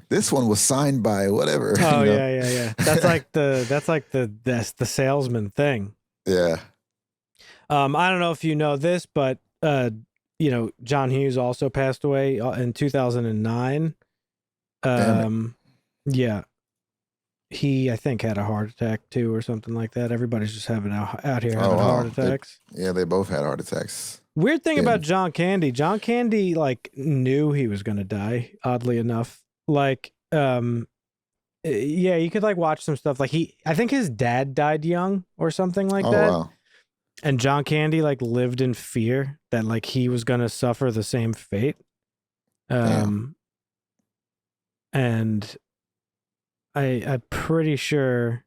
This one was signed by whatever. Oh, yeah. That's like the salesman thing. Yeah. I don't know if you know this, but John Hughes also passed away in 2009. Yeah. He, I think, had a heart attack too, or something like that. Everybody's just having out here having heart attacks. They both had heart attacks. Weird thing about John Candy. John Candy knew he was going to die. Oddly enough, you could watch some stuff. I think his dad died young or something like that. Wow. And John Candy lived in fear that he was going to suffer the same fate. And I'm pretty sure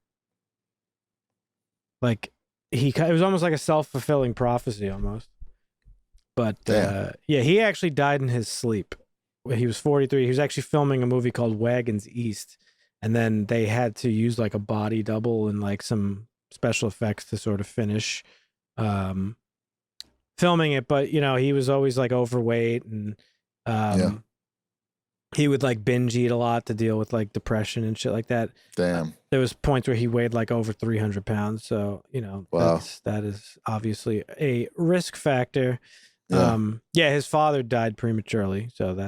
it was almost like a self-fulfilling prophecy almost. But he actually died in his sleep. He was 43. He was actually filming a movie called Wagons East, and then they had to use a body double and some special effects to sort of finish filming it. But he was always overweight, and he would binge eat a lot to deal with depression and shit like that. Damn. There was points where he weighed over 300 pounds. So, wow. that is obviously a risk factor. Yeah. His father died prematurely. So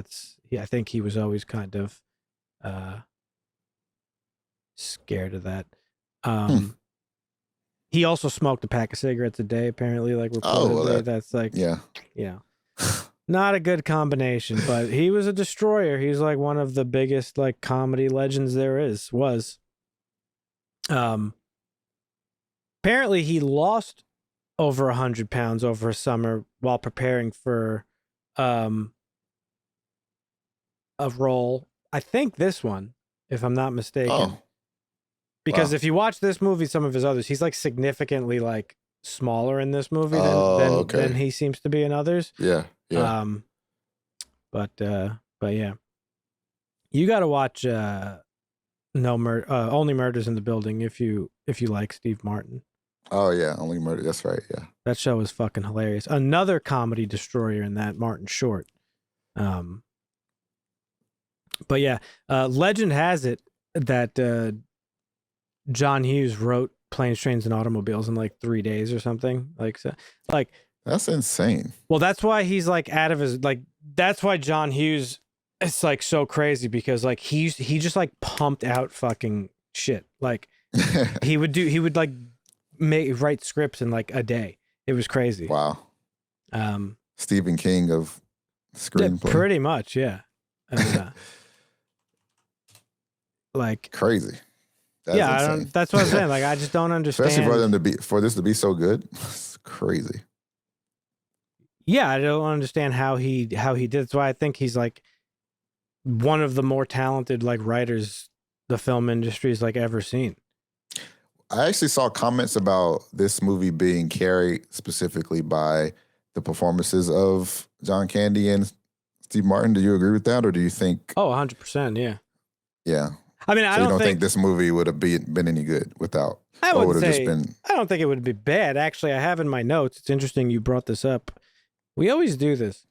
I think he was always kind of scared of that. He also smoked a pack of cigarettes a day, apparently, reportedly. That's not a good combination, but he was a destroyer. He's one of the biggest comedy legends there was. Apparently he lost over 100 pounds over a summer while preparing for a role. I think this one, if I'm not mistaken. Oh. Because if you watch this movie, some of his others, he's significantly smaller in this movie than he seems to be in others. Yeah. Yeah. But yeah, you got to watch Only Murders in the Building if you like Steve Martin. Oh yeah, Only Murder. That's right. Yeah, that show is fucking hilarious. Another comedy destroyer in that, Martin Short. But yeah, legend has it that John Hughes wrote Planes, Trains, and Automobiles in 3 days or something. That's insane. Well, that's why he's out of his that's why John Hughes is so crazy, because he just pumped out fucking shit. he would write scripts in a day. It was crazy. Wow. Stephen King of screenplay. Yeah, pretty much, yeah. Crazy. That's what I'm saying. I just don't understand. Especially for this to be so good. It's crazy. Yeah, I don't understand how he did. That's why I think he's one of the more talented writers the film industry's ever seen. I actually saw comments about this movie being carried specifically by the performances of John Candy and Steve Martin. Do you agree with that, or do you think? Oh, 100%. Yeah. Yeah. I mean, I don't think this movie would have been any good without. I don't think it would be bad. Actually, I have in my notes. It's interesting you brought this up. We always do this.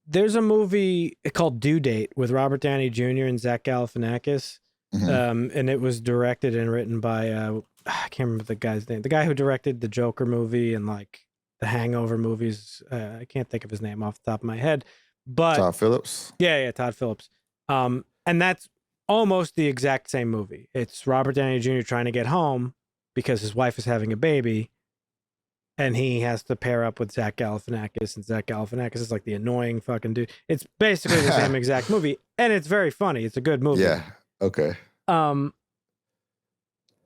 There's a movie called Due Date with Robert Downey Jr. and Zach Galifianakis, and it was directed and written by I can't remember the guy's name. The guy who directed the Joker movie and the Hangover movies. I can't think of his name off the top of my head. But Todd Phillips. Yeah, Todd Phillips. And that's almost the exact same movie. It's Robert Downey Jr. trying to get home because his wife is having a baby, and he has to pair up with Zach Galifianakis, and Zach Galifianakis is the annoying fucking dude. It's basically the same exact movie, and it's very funny. It's a good movie. Yeah. Okay.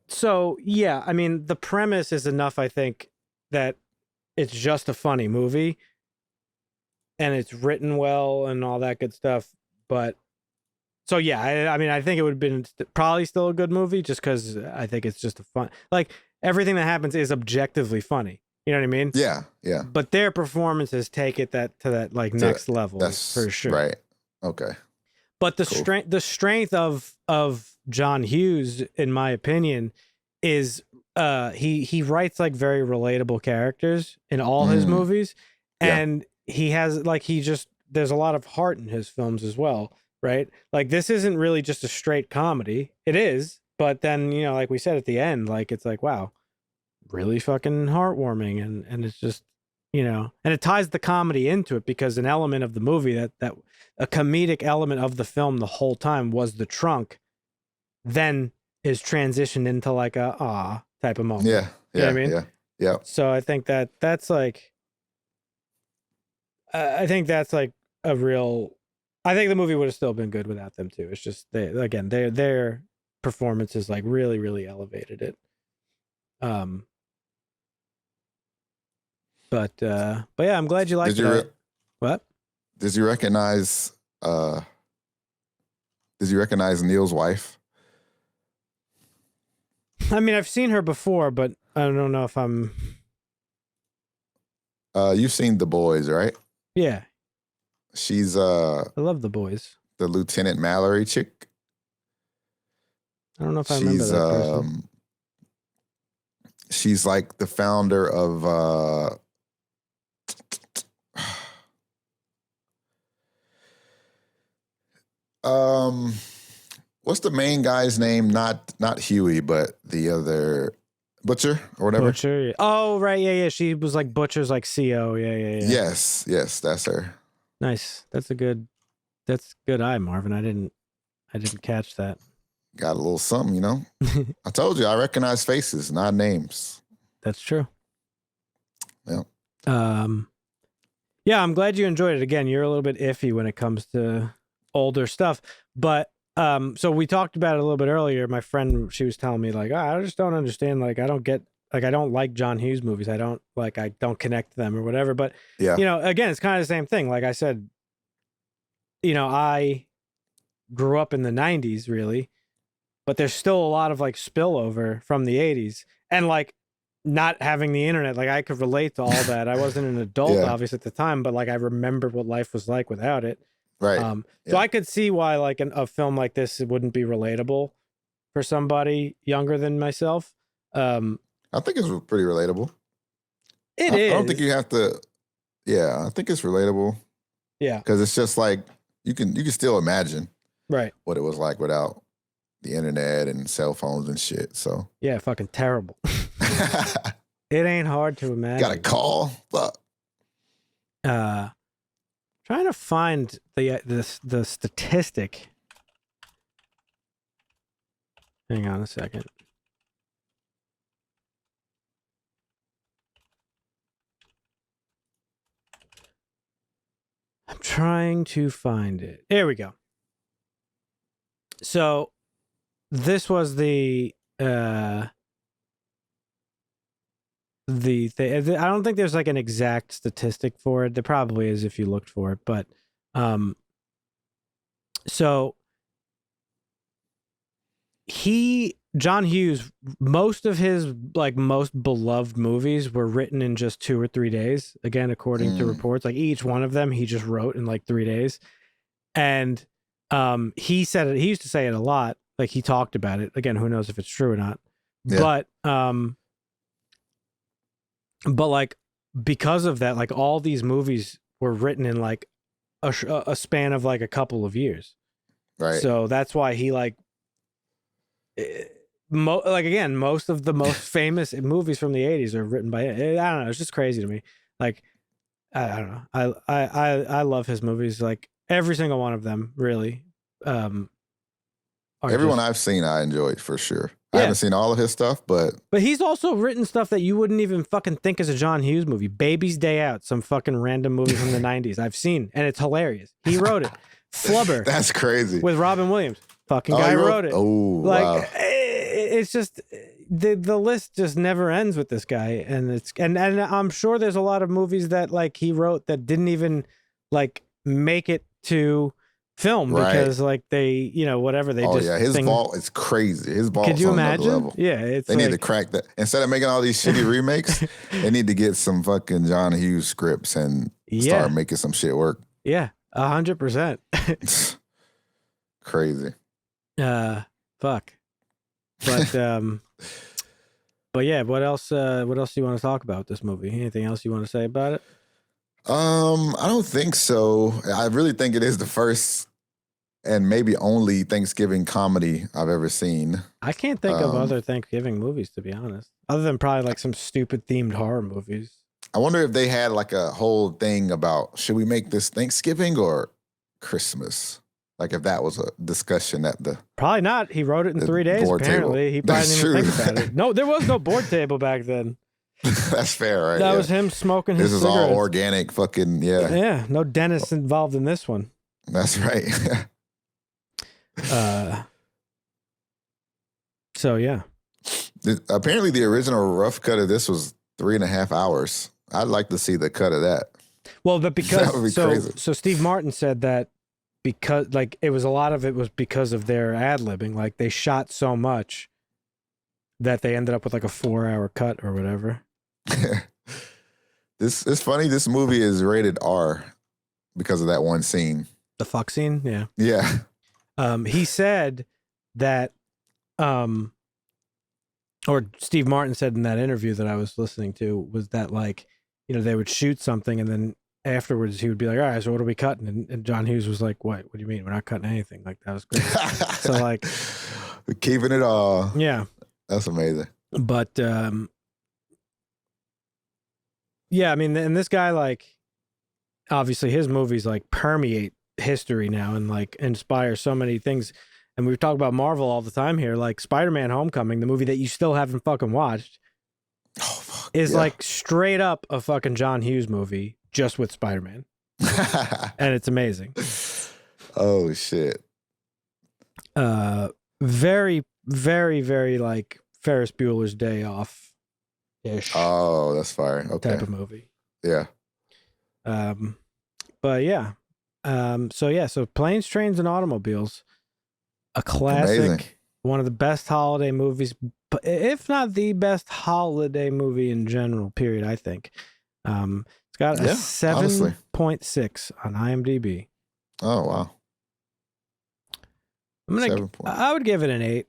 So yeah, I mean, the premise is enough, I think, that it's just a funny movie, and it's written well and all that good stuff. But so yeah, I mean, I think it would have been probably still a good movie, just because I think it's just a fun. Everything that happens is objectively funny. You know what I mean? Yeah, yeah. But their performances take it to that like next level. That's for sure. Right. Okay. But the strength of John Hughes, in my opinion, is he writes like very relatable characters in all his movies, and he has like there's a lot of heart in his films as well, right? Like this isn't really just a straight comedy. It is, but then like we said at the end, like it's like wow, really fucking heartwarming, and it's just and it ties the comedy into it because an element of the movie that a comedic element of the film the whole time was the trunk, then is transitioned into like a type of moment. Yeah, you know what I mean? Yeah. So I think that's like I think that's like a real. I think the movie would have still been good without them too. It's just their performances like really really elevated it. But yeah, I'm glad you liked it. What? Did you recognize Neal's wife? I mean, I've seen her before, but I don't know if I'm. You've seen The Boys, right? Yeah. She's I love The Boys. The Lieutenant Mallory chick. I don't know if I remember that person. She's like the founder of what's the main guy's name? Not Huey, but the other Butcher or whatever. Butcher. Oh, right. Yeah. She was like Butcher's like CO. Yeah. Yes, that's her. Nice. That's good eye, Marvin. I didn't catch that. Got a little something, I told you I recognize faces, not names. That's true. Yeah. Yeah, I'm glad you enjoyed it. Again, you're a little bit iffy when it comes to older stuff, but so we talked about it a little bit earlier. My friend, she was telling me like, I just don't understand. Like, I don't like John Hughes movies. I don't connect to them or whatever. But yeah, again, it's kind of the same thing. Like I said, I grew up in the 90s really, but there's still a lot of like spillover from the 80s, and like not having the internet, like I could relate to all that. I wasn't an adult obviously at the time, but like I remember what life was like without it. Right. So I could see why like a film like this wouldn't be relatable for somebody younger than myself. I think it's pretty relatable. I don't think you have to. Yeah, I think it's relatable. Yeah, because it's just like you can still imagine what it was like without the internet and cell phones and shit. So yeah, fucking terrible. It ain't hard to imagine. Got a call. Fuck. Trying to find the statistic. Hang on a second. I'm trying to find it. There we go. So this was the thing. I don't think there's like an exact statistic for it. There probably is if you looked for it, but so John Hughes, most of his like most beloved movies were written in just 2 or 3 days. Again, according to reports, like each one of them he just wrote in like 3 days. And he said it, he used to say it a lot. Like he talked about it. Again, who knows if it's true or not. Yeah. But like because of that, like all these movies were written in like a span of like a couple of years. Right. So that's why he like again, most of the most famous movies from the 80s are written by it. I don't know. It's just crazy to me. Like, I don't know. I love his movies. Like every single one of them, really. Everyone I've seen, I enjoyed for sure. Yeah. I haven't seen all of his stuff, but he's also written stuff that you wouldn't even fucking think is a John Hughes movie. Baby's Day Out, some fucking random movie from the 90s. I've seen, and it's hilarious. He wrote it. Flubber. That's crazy. With Robin Williams. Fucking guy wrote it. Oh, like, wow. It's just the list just never ends with this guy, and and I'm sure there's a lot of movies that like he wrote that didn't even like make it to film Right. because like they, whatever they just. Yeah, his vault is crazy. His vault's Could you on imagine? another level. Yeah, it's they need to crack that. Instead of making all these shitty remakes, they need to get some fucking John Hughes scripts and start making some shit work. Yeah, 100%. Crazy. Fuck. But yeah, what else? What else do you want to talk about with this movie? Anything else you want to say about it? I don't think so. I really think it is the first and maybe only Thanksgiving comedy I've ever seen. I can't think of other Thanksgiving movies, to be honest, other than probably like some stupid themed horror movies. I wonder if they had like a whole thing about should we make this Thanksgiving or Christmas? Like if that was a discussion at the probably not. He wrote it in 3 days. Apparently, table. He probably didn't even think about it. No, there was no board table back then. That's fair, right? That was him smoking his cigarettes. This is all organic, fucking Yeah, no dentist involved in this one. That's right. So yeah. Apparently, the original rough cut of this was 3.5 hours. I'd like to see the cut of that. Well, but because that would be crazy. So Steve Martin said that because like it was a lot of it was because of their ad-libbing. Like they shot so much that they ended up with like a 4-hour cut or whatever. It's funny. This movie is rated R because of that one scene. The fuck scene, yeah. Yeah. He said that, or Steve Martin said in that interview that I was listening to was that like, they would shoot something and then afterwards he would be like, all right, so what are we cutting? And John Hughes was like, what do you mean? We're not cutting anything. Like that was great. So like, we're keeping it all. Yeah. That's amazing. But, yeah, I mean, and this guy, like, obviously his movies like permeate history now and like inspire so many things. And we talk about Marvel all the time here, like Spider-Man Homecoming, the movie that you still haven't fucking watched, is like straight up a fucking John Hughes movie just with Spider-Man. And it's amazing. Oh shit. Very, very, very like Ferris Bueller's Day Off ish. Oh, that's fire. Okay. Type of movie. Yeah. But yeah. So Planes, Trains, and Automobiles, a classic, amazing. One of the best holiday movies, if not the best holiday movie in general, period, I think. It's got a 7.6 on IMDb. Oh, wow. I would give it an 8.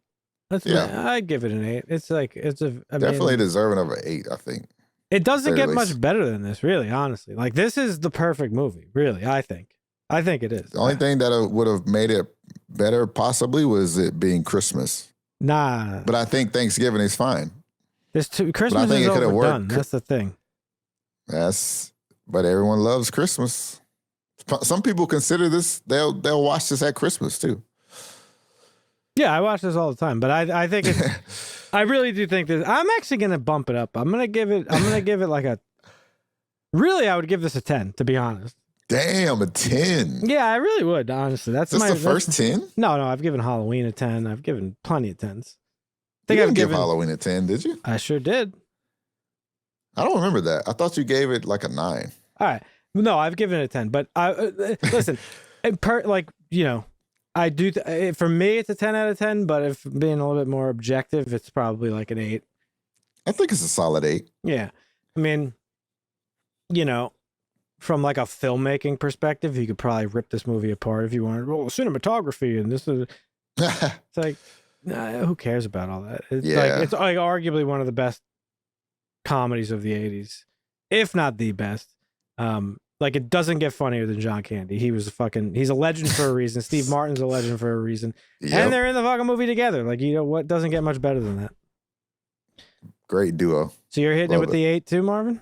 I'd give it an 8. It's like, definitely deserving of an 8, I think. It doesn't get much better than this, really, honestly. Like, this is the perfect movie, really, I think. I think it is. The only thing that would have made it better, possibly, was it being Christmas. Nah. But I think Thanksgiving is fine. Christmas is overdone. That's the thing. But everyone loves Christmas. Some people consider this, they'll watch this at Christmas, too. Yeah, I watch this all the time, but I think it's, I really do think that I'm actually going to bump it up. I'm going to give it like a, really, I would give this a 10, to be honest. Damn, a 10. Yeah, I really would, honestly. That's the first 10? No, I've given Halloween a 10. I've given plenty of 10s. You didn't give Halloween a 10, did you? I sure did. I don't remember that. I thought you gave it like a 9. All right. No, I've given it a 10, but listen, I do. For me, it's a 10 out of 10. But if being a little bit more objective, it's probably like an 8. I think it's a solid 8. Yeah, I mean, from like a filmmaking perspective, you could probably rip this movie apart if you wanted. Well, cinematography and this is. It's like, who cares about all that? It's like arguably one of the best comedies of the '80s, if not the best. Like it doesn't get funnier than John Candy. He's a legend for a reason. Steve Martin's a legend for a reason. Yep. And they're in the fucking movie together. Like, what doesn't get much better than that? Great duo. So you're hitting it with the 8 too, Marvin?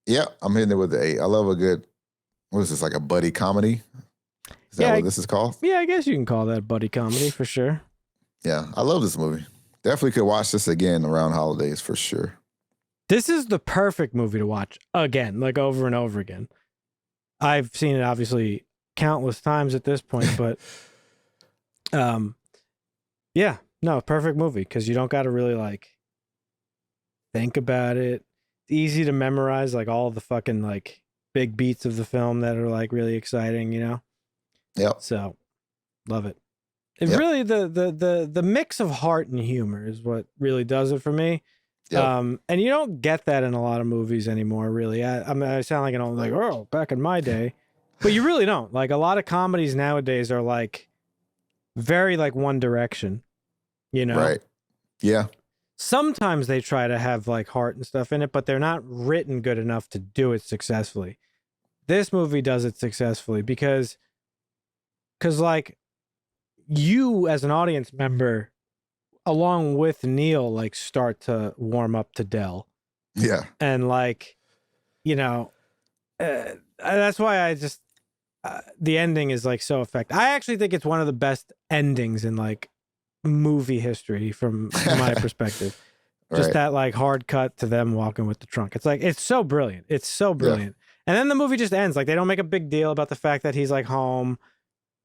Yeah, I'm hitting it with the 8. I love a good, what is this, like a buddy comedy? Is that what this is called? Yeah, I guess you can call that a buddy comedy for sure. Yeah, I love this movie. Definitely could watch this again around holidays for sure. This is the perfect movie to watch again, like over and over again. I've seen it obviously countless times at this point, but perfect movie because you don't got to really like think about it. It's easy to memorize like all the fucking like big beats of the film that are like really exciting, Yep. So, love it. It Yep. really the mix of heart and humor is what really does it for me. Yep. And you don't get that in a lot of movies anymore, really. I mean, I sound like an old, like, oh, back in my day, but you really don't. Like, a lot of comedies nowadays are like very like one direction, you know? Right. Yeah. Sometimes they try to have like heart and stuff in it, but they're not written good enough to do it successfully. This movie does it successfully because like you as an audience member, along with Neal, like start to warm up to Del. Yeah. And like, you know, that's why I just, the ending is like so effective. I actually think it's one of the best endings in like movie history from my perspective. Just Right. that like hard cut to them walking with the trunk. It's like, it's so brilliant. It's so brilliant. And then the movie just ends. Like, they don't make a big deal about the fact that he's like home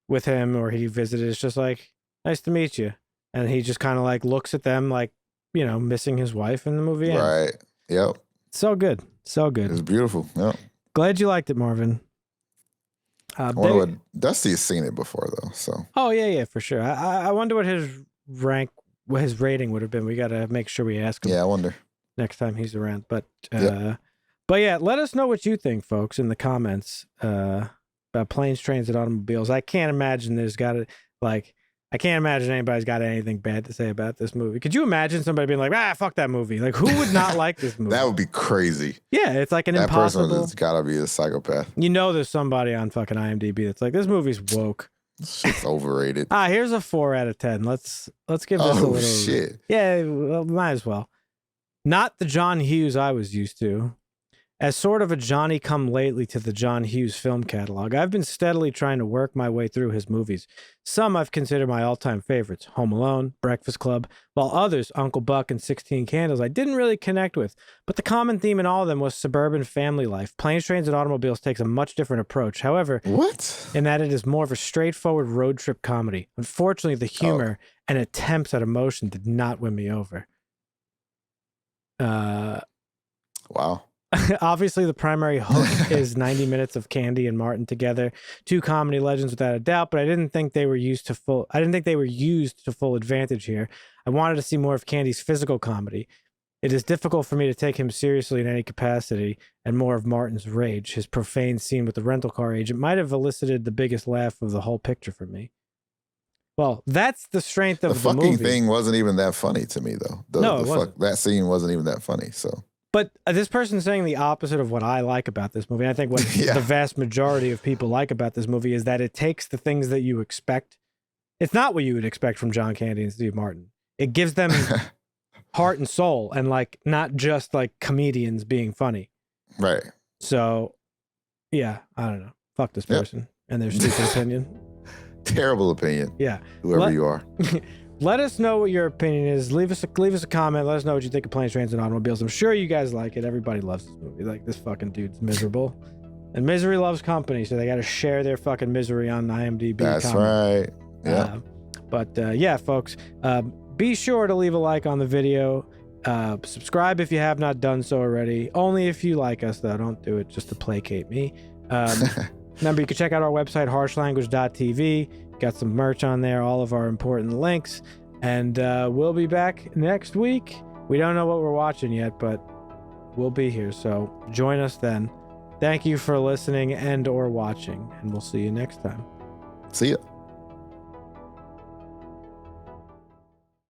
with him or he visited. It's just like, nice to meet you. And he just kind of like looks at them like, you know, missing his wife, and the movie ends. Right. Yep. So good. So good. It's beautiful. Yep. Glad you liked it, Marvin. I wonder what Dusty's seen it before though. So. Oh yeah, for sure. I wonder what his rating would have been. We got to make sure we ask him. Yeah, I wonder. Next time he's around. But yeah, let us know what you think, folks, in the comments about planes, trains, and automobiles. I can't imagine I can't imagine anybody's got anything bad to say about this movie. Could you imagine somebody being like, fuck that movie? Like, who would not like this movie? That would be crazy. Yeah, it's like an that impossible. person has got to be a psychopath. You know, there's somebody on fucking IMDb that's like, this movie's woke. Shit's overrated. Here's a 4 out of 10. Let's give this a little. Shit. Yeah, well, might as well. Not the John Hughes I was used to. As sort of a Johnny-come-lately to the John Hughes film catalog, I've been steadily trying to work my way through his movies. Some I've considered my all-time favorites, Home Alone, Breakfast Club, while others, Uncle Buck and 16 Candles, I didn't really connect with. But the common theme in all of them was suburban family life. Planes, Trains, and Automobiles takes a much different approach. However, in that it is more of a straightforward road trip comedy. Unfortunately, the humor and attempts at emotion did not win me over. Wow. Obviously, the primary hook is 90 minutes of Candy and Martin together, two comedy legends without a doubt. But I didn't think they were used to full advantage here. I wanted to see more of Candy's physical comedy. It is difficult for me to take him seriously in any capacity, and more of Martin's rage. His profane scene with the rental car agent might have elicited the biggest laugh of the whole picture for me. Well, that's the strength of the movie. The fucking thing wasn't even that funny to me, though. No, it wasn't. That scene wasn't even that funny. So. But this person's saying the opposite of what I like about this movie. I think what the vast majority of people like about this movie is that it takes the things that you expect. It's not what you would expect from John Candy and Steve Martin. It gives them heart and soul, and like not just like comedians being funny. Right. So, yeah, I don't know. Fuck this person and their stupid opinion. Terrible opinion. Yeah. Whoever you are. Let us know what your opinion is. Leave us a comment. Let us know what you think of Planes, Trains, and Automobiles. I'm sure you guys like it. Everybody loves this movie. Like, this fucking dude's miserable. And misery loves company, so they got to share their fucking misery on IMDb. That's right. Yeah. Yeah, folks, be sure to leave a like on the video. Subscribe if you have not done so already. Only if you like us, though. Don't do it just to placate me. Remember, you can check out our website, harshlanguage.tv. Got some merch on there, all of our important links. And we'll be back next week. We don't know what we're watching yet, but we'll be here. So join us then. Thank you for listening and or watching, and we'll see you next time. See ya.